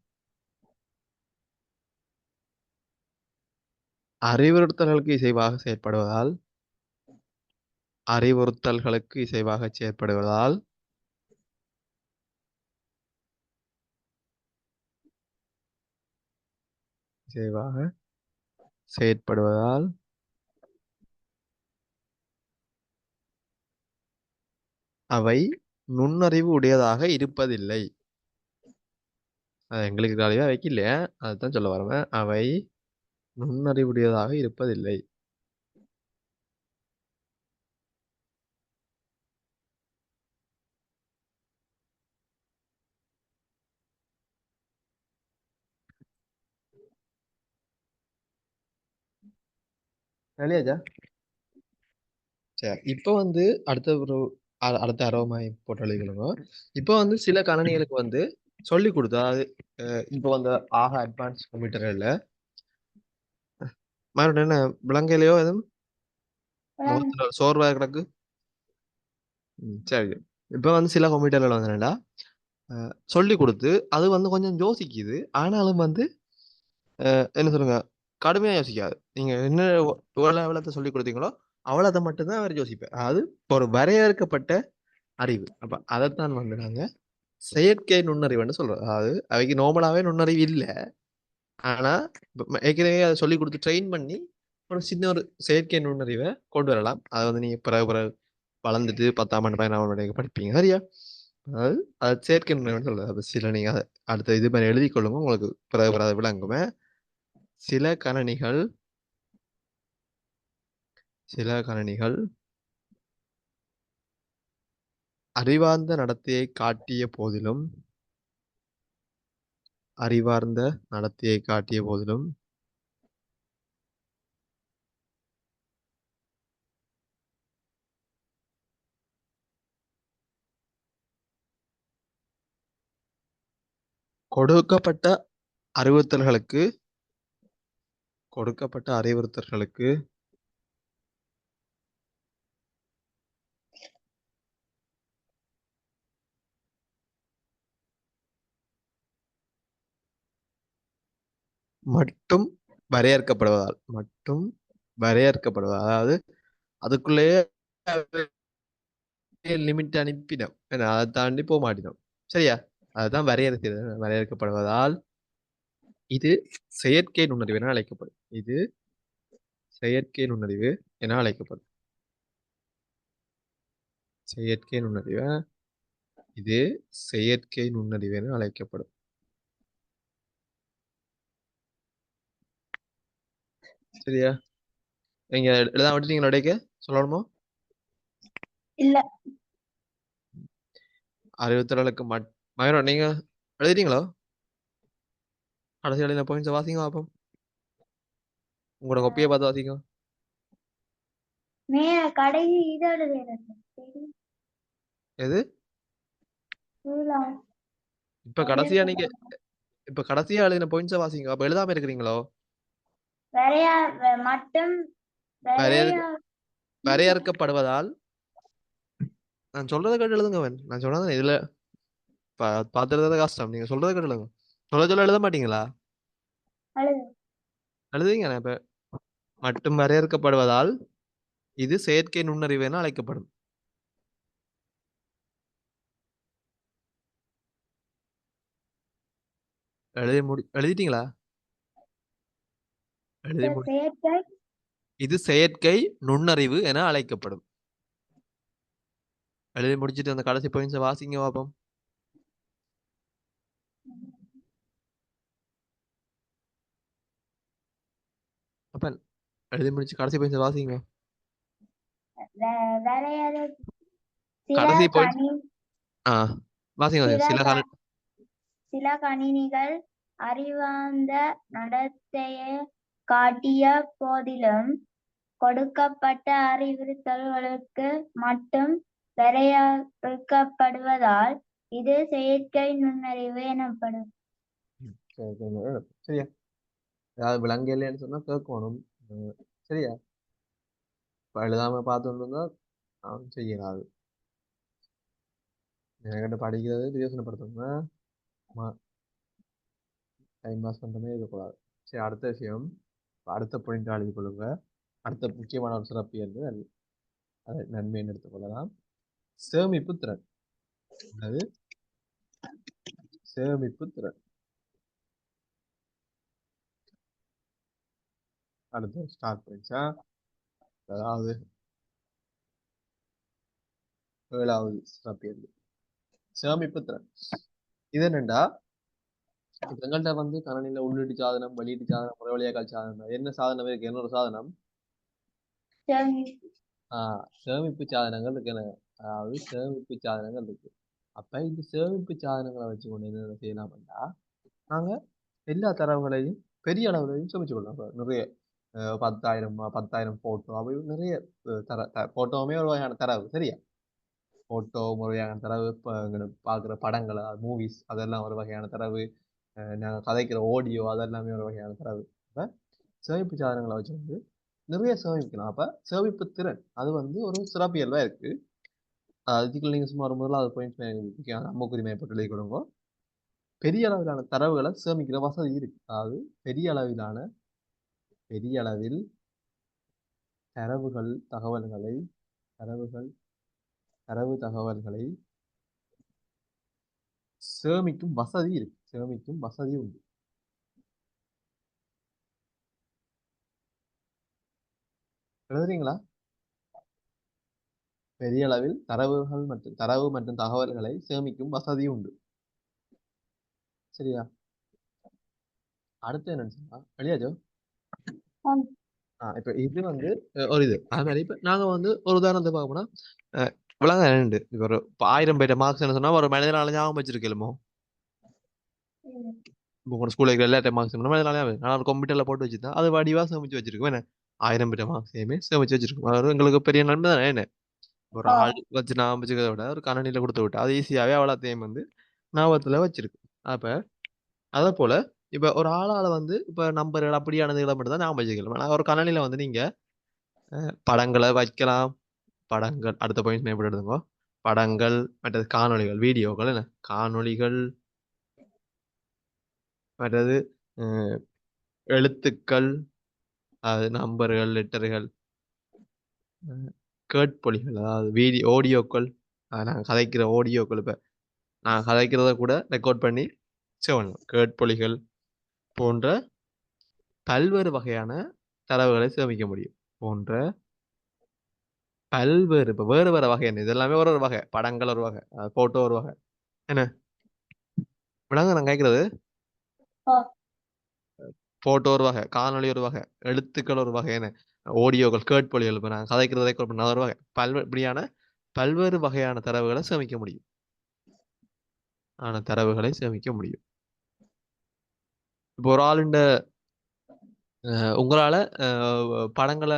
அறிவுறுத்தல்களுக்கு இசைவாக செயற்படுவதால் அறிவுறுத்தல்களுக்கு இசைவாக செயற்படுவதால் இசைவாக செயற்படுவதால் அவை நுண்ணறிவு உடையதாக இருப்பதில்லை. எங்களுக்கு காலையா வைக்கலையா? அதுதான் சொல்ல வரேன். அவை நுண்ணறிவுடையதாக இருப்பதில்லை. இல்லையாஜா? சரி, இப்போ வந்து அடுத்த ஒரு அடுத்த அரோமாய் போட்டு எழுதிக்கொள்ளுங்க. இப்போ வந்து சில கணனிகளுக்கு வந்து சொல்லி கொடுத்தா அது இப்போ வந்து ஆக அட்வான்ஸ் கம்ப்யூட்டர்ல மறுபடியும் என்ன விலங்கையிலையோ எதுவும் முகத்துல சோர்வா கிடக்கு. சரி, இப்போ வந்து சில கம்ப்யூட்டர்ல வந்து என்னடா சொல்லி கொடுத்து அது வந்து கொஞ்சம் யோசிக்குது. ஆனாலும் வந்து என்ன சொல்லுங்க, கடுமையா யோசிக்காது. நீங்க என்ன எவ்வளத்தை சொல்லி கொடுத்தீங்களோ அவ்வளோதை மட்டும்தான் அவர் யோசிப்பார். அதாவது ஒரு வரையறுக்கப்பட்ட அறிவு. அப்ப அதைத்தான் வந்து நாங்க செயற்கை நுண்ணறிவுன்னு சொல்றோம். அதாவது அவைக்கு நார்மலாவே நுண்ணறிவு இல்லை. ஆனா ஏற்கனவே அதை சொல்லி கொடுத்து ட்ரெயின் பண்ணி ஒரு சின்ன ஒரு செயற்கை நுண்ணறிவை கொண்டு வரலாம். அதை வந்து நீங்க பிறகு பிறகு வளர்ந்துட்டு 10ஆம் ஆண்டு 11ஆம் ஆண்டு படிப்பீங்க சரியா? அதாவது அது செயற்கை நுண்ணறிவுன்னு சொல்றது. அப்ப சில நீங்க அதை அடுத்த இது மாதிரி எழுதி கொள்ளுங்க, உங்களுக்கு பிறகு பிறகு விளங்குமே. சில கணனிகள் சில கணனிகள் அறிவார்ந்த நடத்தையை காட்டிய போதிலும் அறிவார்ந்த நடத்தையை காட்டிய போதிலும் கொடுக்கப்பட்ட அறிவுறுத்தல்களுக்கு கொடுக்கப்பட்ட அறிவுறுத்தல்களுக்கு மட்டும் வரையறுக்கப்படுவதால் அதாவது அதுக்குள்ளேயே லிமிட் அனுப்பிடும். ஏன்னா அதை தாண்டி போக மாட்டினோம் சரியா? அதுதான் வரையறுக்கப்படுவதால் இது செயற்கை நுண்ணறிவு என அழைக்கப்படும். இது செயற்கை நுண்ணறிவு என அழைக்கப்படும். செயற்கை நுண்ணறிவு இது செயற்கை நுண்ணறிவு என அழைக்கப்படும். சரியா? நீங்க எழுத விட்டுட்டீங்களா? இடைக்க சொல்லணுமோ? இல்ல. அறிவுத்திறனுக்கு மயூரம் நீங்க எழுதிட்டீங்களோ? கடைசி எழுதின பாயிண்ட்ஸ் வாசிங்க பார்ப்போம். உங்களோட கொப்பியை பார்த்து வாசிங்க. கடைசி இது எழுதுறது எது இப்ப கடைசியா நீங்க இப்ப கடைசியா எழுதின பாயிண்ட்ஸ் வாசிங்க. அப்ப எழுதாம இருக்கிறீங்களோ? மட்டும் வரையறுக்கப்படுவதால் நான் சொல்றதை கேட்டு எழுதுங்க. நான் சொன்னது இதுல பாத்துறது கஷ்டம். நீங்க சொல்றதை கேட்டு எழுதுங்க. சொல்ல எழுத மாட்டீங்களா? எழுதுவீங்க. இப்ப மட்டும் வரையறுக்கப்படுவதால் இது செயற்கை நுண்ணறிவு என அழைக்கப்படும். எழுதிட்டீங்களா? இது செயற்கை நுண்ணறிவு என அழைக்கப்படும். எழுதி முடிச்சிட்டு அந்த கடைசி பாயிண்ட்ஸ் வாசிங்க பாப்போம். அப்ப எழுதி முடிச்சு கடைசி பாயிண்ட்ஸ் வாசிங்க. கடைசி பாயிண்ட் வாசிங்க. சில கணினிகள் அறிவார்ந்த நடத்தையை காட்டிய போதிலும் கொடுக்கப்பட்ட அறிவுறுத்தல்களுக்கு மட்டும் வரையறுக்கப்படுவதால் இது செயற்கை நுண்ணறிவு எனப்படும். சரியா? ஏதாவது விலங்கில்லைன்னு சொன்னா கேட்கணும். சரியா? எழுதாம பார்த்துட்டு இருந்தா செய்யலாது. என்கிட்ட படிக்கிறது யோசனைப்படுத்தணும். டைம் பாஸ் பண்றமே இருக்கக்கூடாது. சரி, அடுத்த விஷயம். அடுத்த பாயிண்ட் எழுதி கொள்ளுங்க. அடுத்த முக்கியமான ஒரு சிறப்பு என்று அதை நன்மைன்னு எடுத்துக்கொள்ளலாம். சேமிப்பு திறன். அது சேமிப்பு திறன். அடுத்து ஸ்டார்ட் பண்ணிச்சா? அதாவது 7வது சிறப்பு சேமிப்பு திறன். இது என்னண்டா இப்ப எங்கள்ட்ட வந்து கணனில உள்ளீட்டு சாதனம், வெளியீட்டு சாதனம், முறைவழியாக்கல் சாதனம். என்ன சாதனம் இருக்கு? இன்னொரு சாதனம் சேமிப்பு. சேமிப்பு சாதனங்கள் இருக்கு. அதாவது சேமிப்பு சாதனங்கள் இருக்கு. அப்ப இந்த சேமிப்பு சாதனங்களை வச்சுக்கொண்டு என்ன செய்யலாம்னா, நாங்க எல்லா தரவுகளையும் பெரிய அளவுலையும் சேமிச்சு கொள்ளலாம். இப்ப நிறைய 10,000 போட்டோ அப்படி நிறைய போட்டோவுமே ஒரு வகையான தரவு சரியா? போட்டோ ஒரு வகையான தரவு, பார்க்குற படங்கள், மூவிஸ் அதெல்லாம் ஒரு வகையான தரவு, நாங்க கதைக்கிற ஆடியோ அதெல்லாமே ஒரு வகையான தரவு. அப்ப சேமிப்பு சாதனங்களை வச்சு வந்து நிறைய சேமிக்கலாம். அப்ப சேமிப்பு திறன் அது வந்து ஒரு சிறப்பியல்பா இருக்கு. இதுக்குள்ள நீங்க சும்மா ஒரு முதலாவது பாயிண்ட் அம்புக்குறி மேற்பட்டு எழுதி கொடுங்க. பெரிய அளவிலான தரவுகளை சேமிக்கிற வசதி இருக்கு. அதாவது பெரிய அளவில் தரவுகள் தகவல்களை தரவுகள் தரவு தகவல்களை சேமிக்கும் வசதி இருக்கு. சேமிக்கும் வசதி உண்டு. எழுதுறீங்களா? பெரிய அளவில் தரவு மற்றும் தகவல்களை சேமிக்கும் வசதி உண்டு. சரியா? அடுத்து என்னன்னு சொன்னா வெளியாஜோ. இப்ப இது வந்து ஒரு இது அது மாதிரி இப்ப நாங்க வந்து ஒரு உதாரணத்தை பார்க்க போனா விலங்க ரெண்டு இப்ப ஒரு 1000 பேர் மார்க்ஸ் என்ன சொன்னா ஒரு மனிதனால ஞாபகம் வச்சிருக்கலுமோ உங்க ஸ்கூல்ல இருக்கிற எல்லா மார்க்ஸ் நான் ஒரு கம்ப்யூட்டர்ல போட்டு வச்சுதான் அது வடிவா சேமிச்சு வச்சிருக்கோம் என்ன 1000 பேர் மார்க்ஸையுமே சேமிச்சு வச்சிருக்கோம். அது எங்களுக்கு பெரிய நன்மை தானே என்ன ஒரு ஆள் வச்சு ஞாபகம் வச்சுக்கிறத விட ஒரு கணனில கொடுத்து விட்டா அது ஈஸியாவே அவ்வளோத்தையும் வந்து ஞாபகத்துல வச்சிருக்கு. அப்ப அதே போல இப்ப ஒரு ஆளால வந்து இப்ப நம்பர்கள் அப்படியானதுகளை மட்டும் தான் ஞாபகம் வச்சுக்கலாம். ஆனா ஒரு கணனில வந்து நீங்க படங்களை வைக்கலாம். படங்கள் அடுத்த பாயிண்ட் எப்படி எடுத்துங்க படங்கள் மற்றது காணொளிகள் வீடியோக்கள் என்ன காணொளிகள் மற்றது அஹ், எழுத்துக்கள் அது நம்பர்கள் லெட்டர்கள் கேட்பொலிகள் அதாவது ஆடியோக்கள் நாங்கள் கதைக்கிற ஆடியோக்கள் இப்ப நான் கதைக்கிறத கூட ரெக்கார்ட் பண்ணி செய்யணும். கேட்பொலிகள் போன்ற பல்வேறு வகையான தரவுகளை சேமிக்க முடியும். போன்ற பல்வேறு இப்ப வேறு வேறு வகை என்ன இது எல்லாமே ஒரு வகை படங்கள் ஒரு வகை போட்டோ ஒரு வகை என்ன விளங்க நான் கேட்கறது போட்டோ ஒரு வகை காணொளி ஒரு வகை எழுத்துக்கள் ஒரு வகை என்ன ஆடியோக்கள் கேட்பொலிகள் இப்போ நான் கதைக்கிறதை ரெக்கார்ட் பண்ண ஒரு வகை இப்படியான பல்வேறு வகையான தரவுகளை சேமிக்க முடியும். தரவுகளை சேமிக்க முடியும். இப்போ ஒரு ஆளுண்ட உங்களால படங்களை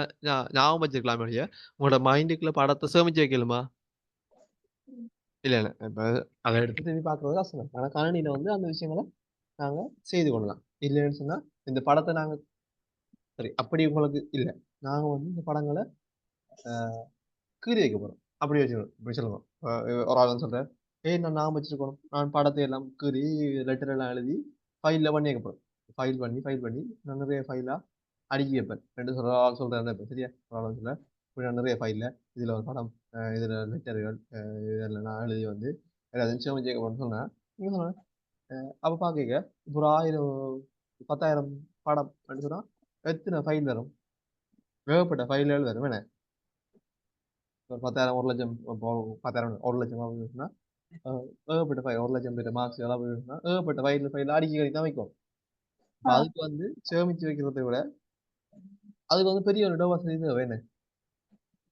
ஞாபகம் வச்சிருக்கலாம் இல்லையா உங்களோட மைண்டுக்குள்ள படத்தை சேமிச்சு வைக்கலுமா? இல்ல இல்ல இப்ப அதை எடுத்து திரும்பி பார்க்கறது கஷ்டம் தான். ஆனா கணினியில வந்து அந்த விஷயங்களை நாங்க செய்து கொள்ளலாம். இல்லைன்னு சொன்னா இந்த படத்தை நாங்க சரி அப்படி உங்களுக்கு இல்ல நாங்க வந்து இந்த படங்களை கீறி வைக்க போறோம். அப்படி வச்சுக்கணும் இப்படி சொல்லுவோம். ஒரு ஆள் வந்து சொல்றேன் நான் ஞாபகம் வச்சிருக்கணும் நான் படத்தை எல்லாம் கீறி லெட்டர் எல்லாம் எழுதி ஃபைல்ல பண்ணி வைக்க போறோம். ஃபைல் பண்ணி நான் நிறைய ஃபைலா அடுக்கி வைப்பேன். சொல்ற ஆள் சொல்றேன் இப்ப சரியா ஒரு ஆள் சொல்ல இப்படி நான் நிறைய ஃபைல்ல இதுல ஒரு படம் இதுல லெட்டர்கள் இதெல்லாம் நான் எழுதி வந்து எல்லாத்தையும் சேமிச்சு வைக்க போறேன்னு சொன்னேன். நீங்க சொன்ன அப்ப பாக்க இப்போ ஒரு 1000 10,000 படம் அப்படின்னு சொன்னா எத்தனை ஃபைல் வரும்? ஏகப்பட்ட ஃபைல்கள் வரும் என்ன ஒரு 10,000 1,00,000 இப்போ 10,000 1,00,000 அப்படின்னா ஏகப்பட்ட ஃபைல் 1,00,000 பேர் மார்க்ஸ் எல்லாம் போயிருந்தா ஏகப்பட்ட ஃபைல் அடுக்கி தான் வைக்கும். அப்ப அதுக்கு வந்து சேமிச்சு வைக்கிறதை விட அதுக்கு வந்து பெரிய ஒரு இட வசதி தேவை என்ன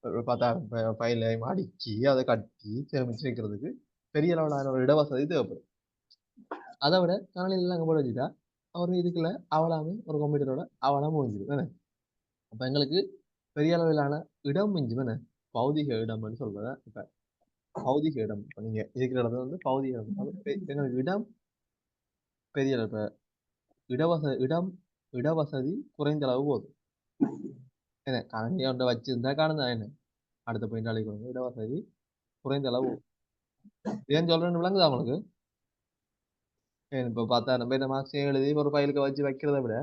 ஒரு 10,000 ஃபைலை அடுக்கி அதை கட்டி சேமிச்சு வைக்கிறதுக்கு பெரிய அளவிலான ஒரு இட வசதி தேவைப்படும். அதை விட காலையில அங்கே போட வச்சுட்டா ஒரு இதுக்குள்ள அவளாமே ஒரு கம்ப்யூட்டரோட அவளா முடிஞ்சிடும் என்ன அப்ப எங்களுக்கு பெரிய அளவிலான இடம் மிஞ்சும் என்ன பௌதிக இடம்னு சொல்றத இப்ப பௌதிக இடம் இப்ப நீங்க இருக்கிற இடத்துல வந்து பௌதிக இடம் எங்களுக்கு இடம் பெரிய இப்ப இடவசதி குறைந்த அளவு போதும் என்ன கணினியை ஒன்றை வச்சிருந்தா காணுதா என்ன அடுத்த பாயிண்ட் அழைக்கணும் இடவசதி குறைந்த அளவு ஏன் சொல்றேன்னு விளங்குதா உங்களுக்கு? இப்போ 10,000 பேர் மார்க்ஸ் எழுதி ஒரு ஃபைலுக்கு வச்சு வைக்கிறத விட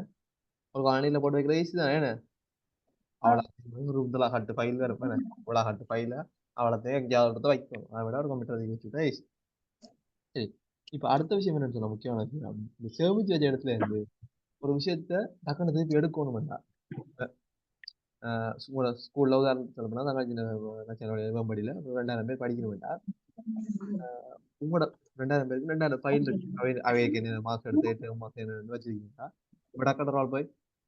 ஒரு கணினியில போட்டு வைக்கிற ஈஸி தான் என்ன அவ்வளோ ஒரு உலாகட்டு ஃபைல் வேறு என்ன உலாகட்டு ஃபைல அவ்வளோத்தையும் எங்கேயாவது இடத்த வைக்கணும் அதை விட ஒரு கம்ப்யூட்டர் வச்சுட்டா ஈஸி. சரி இப்போ அடுத்த விஷயம் என்னன்னு சொன்னா முக்கியமான விஷயம் இந்த சேமிச்சு வச்ச இடத்துல இருந்து ஒரு விஷயத்த டக்குனு திருப்பி எடுக்கணும்டா. ஸ்கூல்ல உதாரணத்துக்கு சொல்ல போனா தங்கச்சி மேம்படியில் 2,000 பேர் படிக்கணும்டா உங்களோட 2000 பேருக்கு 2000 ஃபைல் இருக்கு. அவைக்கு என்ன மாசம் எடுத்து 8 மாசம் என்ன வச்சிருக்கீங்களா? இப்ப டக்கு ஒரு போய்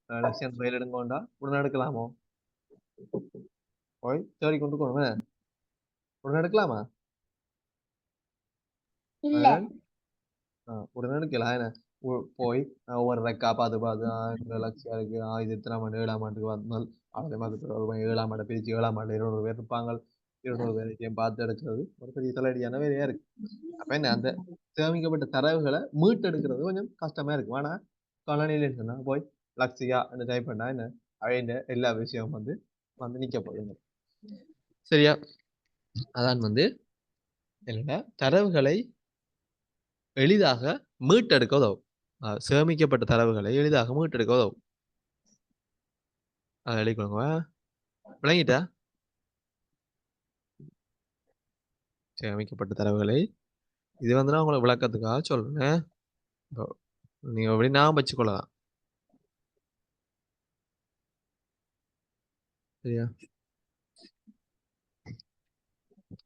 லட்சம் ஃபைல் எடுங்கோண்டா உடனே எடுக்கலாமோ? போய் தேடி கொண்டு போகணுமே உடனே எடுக்கலாமா? இல்ல அதனால உடனே எடுக்கலாம் என்ன போய் ஒவ்வொரு ரெக்கா பார்த்து பார்த்து இந்த லட்சம் இருக்கு இது இத்தனை ஆண்டு 7ஆம் ஆண்டுக்கு வந்தால் அதே மாதிரி ஒரு 7ஆம் ஆண்டு பிரிச்சு 7ஆம் ஆண்டு 200 பேர் இருப்பாங்க 200 பேரையும் பார்த்து எடுக்கிறது ஒரு பெரிய தலையடியான வேலையா இருக்கு. அப்ப என்ன அந்த சேமிக்கப்பட்ட தரவுகளை மீட்டெடுக்கிறது கொஞ்சம் கஷ்டமா இருக்கு. ஆனா கணினியில சொன்னா போய் லக்ஸியா டைப் பண்ணா என்ன அவைண்ட எல்லா விஷயம் வந்து வந்து நிக்க போகுது. சரியா? அதான் வந்து என்னன்னா தரவுகளை எளிதாக மீட்டெடுக்க உதவும். சேமிக்கப்பட்ட தரவுகளை எளிதாக மீட்டெடுக்க உதவும். அதை எழுதிக்கோங்க. விளங்கிட்டா? சேமிக்கப்பட்ட தரவுகளை இது வந்து நான் உங்களை விளக்கத்துக்காக சொல்றேன். நீங்க எப்படி ஞாபகம் வச்சுக்கொள்ளலாம். சரியா?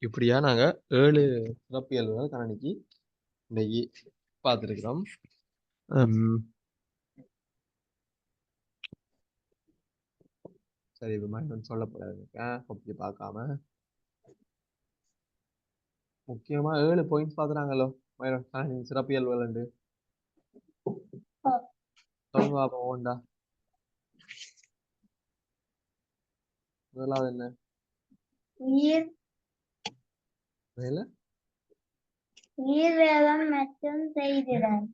இப்படியா நாங்க 7 சிறப்பியல்புகள் கணனிக்கு இன்னைக்கு பார்த்துருக்கிறோம். சரி இது மாதிரி சொல்ல போறாரு அப்படி பார்க்காம முக்கியமா 7 பாயிண்ட்ஸ் பார்த்துறாங்களோ சிறப்பியல்புகள் உண்டு. சொல்லுங்க பாப்போம் ஓண்டா. முதலாவது என்ன? உயிர் மேல உயிர்வேகம் மற்றும் செய்திறன்.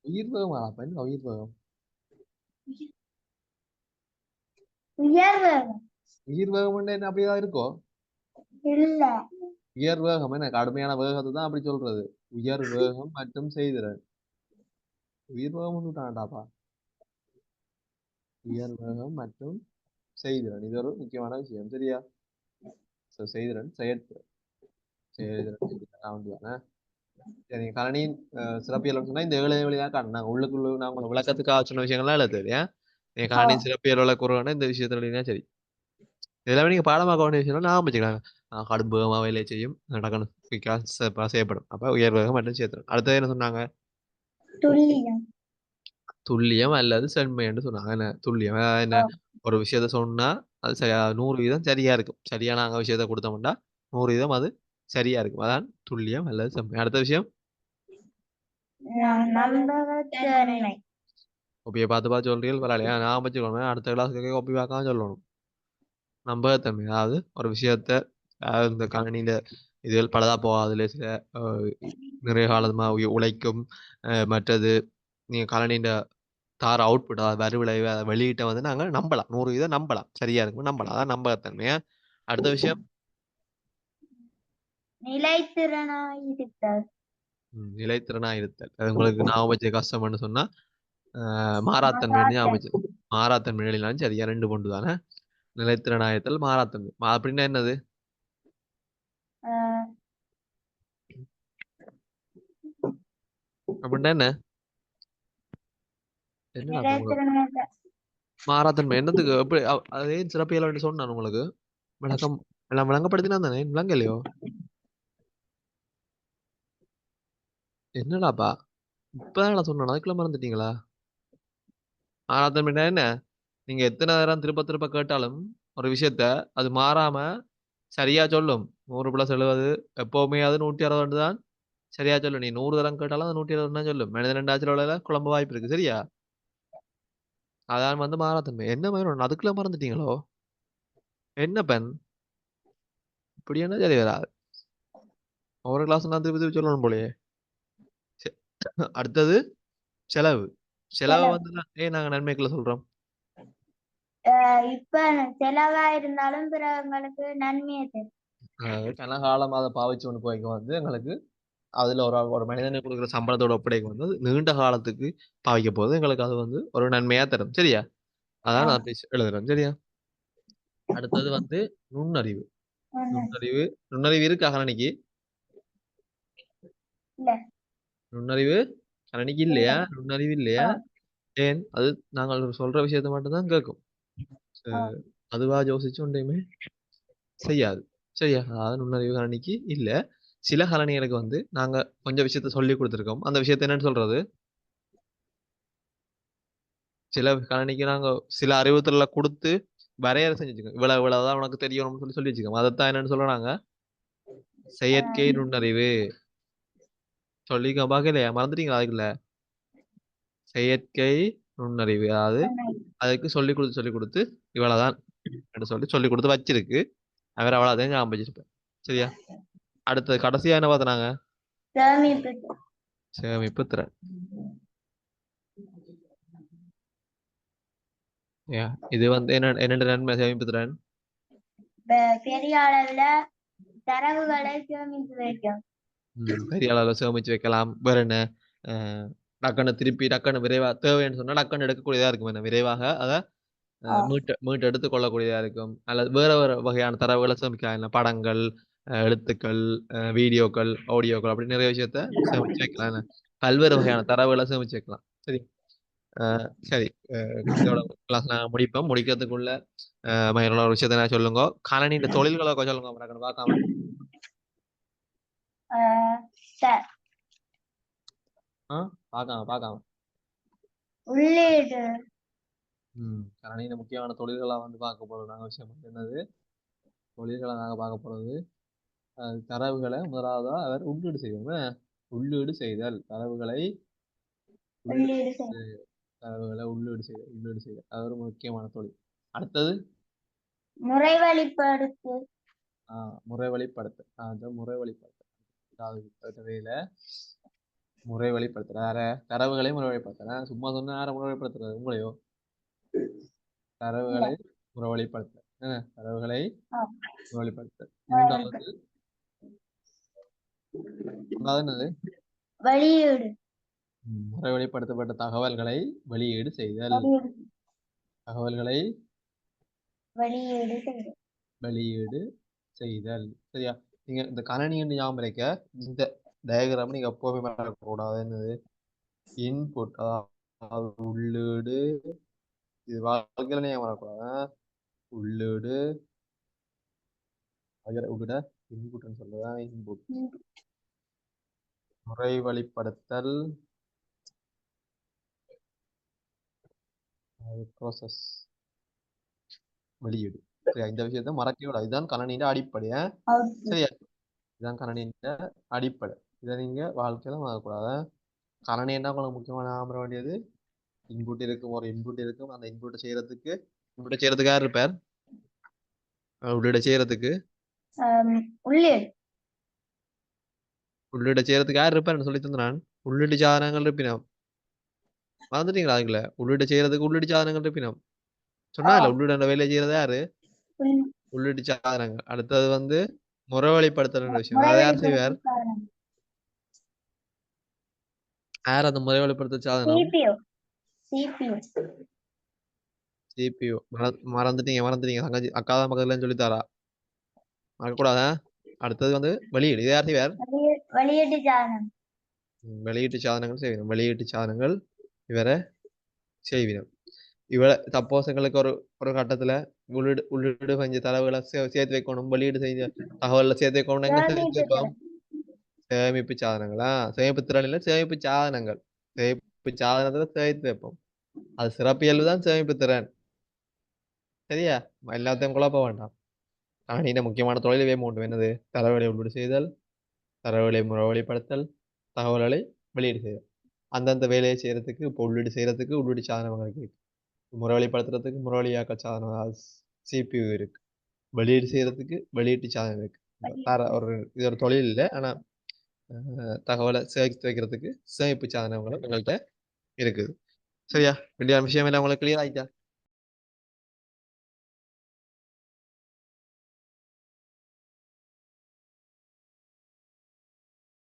உயிர் வேகம் என்ன உயிர் வேகம்? உயர்வேகம் உயிர் வேகம் என்ன அப்படிதான் இருக்கோ? இல்ல உயர் வேகம் என்ன கடுமையான வேகத்தை தான் அப்படி சொல்றது. உயர் வேகம் மற்றும் செய்திறன். உயிர் வேகம் விட்டாண்டாப்பா. உயர் வேகம் மற்றும் செய்திறன் இது ஒரு முக்கியமான விஷயம். சரியா? செய்திறன் செயற்திறன் செய்திறன் சரி கணினியின் சிறப்பியல் சொன்னா இந்த 7 வழியாக காட்டினாங்க உள்ளுக்குள்ள நான் விளக்கத்துக்காக சொன்ன விஷயங்கள்லாம் இல்லை தெரியா? நீங்க கணினியின் சிறப்பியல் கூறுவானா இந்த விஷயத்துல சரி இதெல்லாம் நீங்க பாடமாக்க வேண்டிய விஷயம் நான் வச்சுக்கிறாங்க. கடும் வேகமா வேலை செய்யும் செய்யப்படும். அப்ப உயர் வேகம் மற்றும் சேர்த்தணும். அடுத்தது என்ன சொன்னாங்க? துல்லியம் துல்லியம் அல்லது செம்மை என்று சொன்னாங்க. என்ன துல்லியம் என்ன ஒரு விஷயத்த சொன்னா அது 100% சரியா இருக்கும். சரியா நாங்க விஷயத்த கொடுத்தோம்னா 100% அது சரியா இருக்கும். அதான் துல்லியம் அல்லது செம்மை. அடுத்த விஷயம் நம்பகத்தன்மை. ஒப்பியை பார்த்து பார்த்து சொல்றீர்கள் பரவாயில்லையா? நான் வச்சுக்கணும் அடுத்த கிளாஸ் ஒப்பி பார்க்காம சொல்லணும். நம்பகத்தன்மை அதாவது ஒரு விஷயத்த இந்த கணினியில இதுகள் பலதா போகாதுல சில நிறைய காலமா உழைக்கும் மற்றது நீங்க கணினியின் தார அவுட்புட் அதாவது வரிவிளைவு வெளியீட்டை வந்து நாங்க நம்பலாம் 100% நம்பலாம் சரியா இருக்கும் நம்பலாம் அதான் நம்பகத்தன்மையா. அடுத்த விஷயம் நிலைத்திறனாயிருத்தல். நிலைத்திறனா இருத்தல். அது உங்களுக்கு ஞாபகம் வச்ச கஷ்டம்னு சொன்னா மாறாத்தன்மைன்னு ஞாபகம் வச்சு மாறாத்தன்மை எழுதினாலும் சரியா 2 கொண்டு தானே. நிலைத்திறனாயத்தல் மாறாத்தன்மை அப்படின்னா என்னது? அப்படின்னா என்ன? என்ன மாறாத்தன்மை என்னதுக்கு எப்படி அதே சிறப்பியல் சொன்னான் உங்களுக்கு விளக்கம் எல்லாம் விளங்கப்படுத்தினா தானே விளங்கலையோ? என்னடாப்பா இப்பதான் சொன்னா அதுக்குள்ள மறந்துட்டீங்களா? மாறாத்தன்மை என்ன? நீங்க எத்தனை நேரம் திருப்ப திருப்ப கேட்டாலும் ஒரு விஷயத்த அது மாறாம சரியா சொல்லும். 100+70 எப்பவுமே அது 160 தான் சரியா சொல்லும். நீ 100 தரம் கேட்டாலும் அது 120 தான் சொல்லும். மனிதன் 2 குழம்ப வாய்ப்பு இருக்கு. சரியா? அதான் வந்து மாறாத்தன்மை. என்ன மாதிரி அதுக்குள்ள மறந்துட்டீங்களோ? என்ன பெண் இப்படி என்ன சரி வராது. ஒரு கிளாஸ் நான் திருப்பி திருப்பி சொல்லணும் போலயே. அடுத்தது செலவு. செலவை வந்து நாங்க நன்மைக்குள்ள சொல்றோம். இப்ப செலவா இருந்தாலும் பிறகு நன்மையை தரும். கனகாலம் அதை பாவிச்சு கொண்டு போய்க்க வந்து எங்களுக்கு அதுல ஒரு மனிதனுக்கு கொடுக்குற சம்பளத்தோட ஒப்படைக்கு வந்து நீண்ட காலத்துக்கு பாவிக்க போது எங்களுக்கு அது வந்து ஒரு நன்மையா தரும். சரியா? அதான் நான் எழுதுறேன். சரியா? அடுத்தது வந்து நுண்ணறிவு. நுண்ணறிவு நுண்ணறிவு இருக்கா கணினிக்கு? நுண்ணறிவு கணினிக்கு இல்லையா? நுண்ணறிவு இல்லையா? ஏன் அது நாங்கள் சொல்ற விஷயத்த மட்டும்தான் கேட்கும். அதுவா யோசிச்சு ஒன்றையுமே செய்யாது. சரியா? அதாவது நுண்ணறிவு கணினிக்கு இல்ல. சில கலனிகளுக்கு வந்து நாங்க கொஞ்சம் விஷயத்த சொல்லி கொடுத்துருக்கோம். அந்த விஷயத்த என்னன்னு சொல்றது? சில கலனிக்கு நாங்க சில அறிவுறுத்தல கொடுத்து வரையறை செஞ்சு வச்சுக்கோம். இவ்வளவு இவ்வளவுதான் உனக்கு தெரியணும்னு சொல்லி சொல்லி வச்சுக்கோம். அதைத்தான் என்னன்னு சொல்றாங்க? செயற்கை நுண்ணறிவு. சொல்லிக்க பாக்கலையா? மறந்துட்டீங்களா? அதுக்குள்ள செயற்கை நுண்ணறிவு. அதாவது அதுக்கு சொல்லி கொடுத்து இவ்வளவுதான் என்று சொல்லி கொடுத்து வச்சிருக்கு. அவர் அவ்வளவுதான் ஞாபகம் வச்சிருப்பேன். சரியா? அடுத்தது கடைசியா என்ன பார்த்தனாங்க? சேமிப்பு சேமிப்பு திறன். இது வந்து என்ன நன்மை சேமிப்பு திறன்? பெரிய அளவுல தரவுகளை சேமித்து வைக்கும். பெரிய அளவுல சேமிச்சு வைக்கலாம். வேற என்ன? டக்குன்னு திருப்பி டக்குன்னு விரைவா தேவைன்னு சொன்னா டக்குன்னு எடுக்கக்கூடியதா இருக்கும். என்ன விரைவாக அதை மீட்டு எடுத்துக் கொள்ளக்கூடியதா இருக்கும். அல்லது வேற வேற வகையான தரவுகளை சேமிக்கலாம். என்ன படங்கள், எழுத்துக்கள், வீடியோக்கள், ஆடியோக்கள் அப்படி நிறைய விஷயத்த சேமிச்சு வைக்கலாம். என்ன பல்வேறு வகையான தரவுகளை சேமிச்சு வைக்கலாம். சரி. சரி. இதோட கிளாஸ் நான் முடிப்போம். முடிக்கிறதுக்குள்ள மயிரோட ஒரு விஷயத்த நான் சொல்லுங்க. கணனின் தொழில்களை சொல்லுங்க. டக்குன்னு பார்க்காம. பார்க்காம. உள்ளீடு. கணனியில முக்கியமான தொழில்களா வந்து பார்க்க போறோம். நாங்க விஷயம் என்னது தொழில்களை நாங்க பார்க்க போறது தரவுகளை முதலாவதா அவர் உள்ளீடு செய்வோம். உள்ளீடு செய்தல் தரவுகளை உள்ளீடு செய்தல் அது ஒரு முக்கியமான தொழில். அடுத்தது முறைவழிப்படுத்து. முறைவழிப்படுத்துற வேற தரவுகளை முறைவழிப்படுத்துற சும்மா சொன்ன யார முறைவழிப்படுத்துறது உங்களையோ தரவுகளை முறைவழிப்படுத்த தரவுகளை முறைவழிப்படுத்த. மூன்றாவது வெளியீடு. முறைவழிப்படுத்தப்பட்ட தகவல்களை வெளியீடு செய்தல். தகவல்களை வெளியீடு செய்தல். சரியா? நீங்க இந்த கணனி என்று ஞாபகம் இருக்க இந்த டயக்ராம் நீங்க எப்பவுமே மறக்கக்கூடாது. என்னது? இன்புட் அதாவது உள்ளீடு. இது வாழ்க்கையில நீங்க மறக்கக்கூடாது. உள்ளீடு இன்புட்னு சொல்றேன். இன்புட் முறைவழிப்படுத்தல் ப்ராசஸ் வெளியீடு. சரியா? இந்த விஷயத்த மறக்கவே கூடாது. இதுதான் கணனியின் அடிப்படை. சரியா? இதுதான் கணனியின் அடிப்படை. இதை நீங்க வாழ்க்கையில மறக்கக்கூடாது. கணனி என்ன உங்களுக்கு முக்கியமான ஆமர வேண்டியது? இன்புட் இருக்கும். ஒரு இன்புட் இருக்கும். அந்த இன்புட்டை செய்யறதுக்கு யார் இருப்பார்? உள்ளீடை செய்யறதுக்கு உள்ளீடை செய்யறதுக்கு யார் இருப்பார் சொல்லி தந்து நான். உள்ளீட்டு சாதனங்கள் இருப்பினோம். மறந்துட்டீங்களா? அதுக்குள்ள உள்ளீடு செய்யறதுக்கு உள்ளீடு சாதனங்கள் இருப்பினோம் சொன்னா இல்ல. உள்ளீடு வேலையை செய்யறது யாரு? உள்ளீட்டு சாதனங்கள். அடுத்தது வந்து முறைவழிப்படுத்தல் விஷயம். அதை யார் செய்வார்? யார் அந்த முறைவழிப்படுத்த சாதனம்? CPU. மறந்துட்டீங்க. தங்கச்சி அக்காதான் பக்கத்துல சொல்லித்தாரா. மறக்கக்கூடாத. அடுத்தது வந்து வெளியீடு. இது யார் செய்வார்? வெளியீட்டு சாதனங்கள் செய்வினோம். வெளியீட்டு சாதனங்கள் இவரை செய்வினோம். இவரை சப்போஸ் எங்களுக்கு ஒரு கட்டத்துல உள்ளீடு கொஞ்சம் தரவுகளை சேர்த்து வைக்கணும். வெளியீடு செஞ்ச தகவல்ல சேர்த்து வைக்கணும். எங்க சேர்த்து வைப்போம்? சேமிப்பு சாதனங்களா? சேமிப்பு திறன் இல்ல, சேமிப்பு சாதனங்கள். சேமிப்பு சாதனத்துல சேர்த்து வைப்போம். அது சிறப்பியல்பு தான் சேமிப்பு திறன். சரியா? எல்லாத்தையும் குழப்ப வேண்டாம். கணினியில முக்கியமான தொழில் மூன்று. என்னது? தரவுகளை உள்ளீடு செய்தல், தரவுகளை முறைவழிப்படுத்தல், தகவல்களை வெளியீடு செய்தல். அந்தந்த வேலையை செய்யறதுக்கு இப்போ உள்ளீடு செய்யறதுக்கு உள்ளீடு சாதனங்கள் இருக்கு. முறைவழிப்படுத்துறதுக்கு முறைவழியாக்கல் சாதனம் CPU இருக்கு. வெளியீடு செய்யறதுக்கு வெளியீட்டு சாதனம் இருக்கு. இது ஒரு தொழில் இல்லை. ஆனா தகவலை சேர்த்து வைக்கிறதுக்கு சேமிப்பு சாதனங்களும் எங்கள்கிட்ட இருக்குது. சரியா? வேண்டிய விஷயம் எல்லாம் உங்களுக்கு கிளியர் ஆயிட்டா?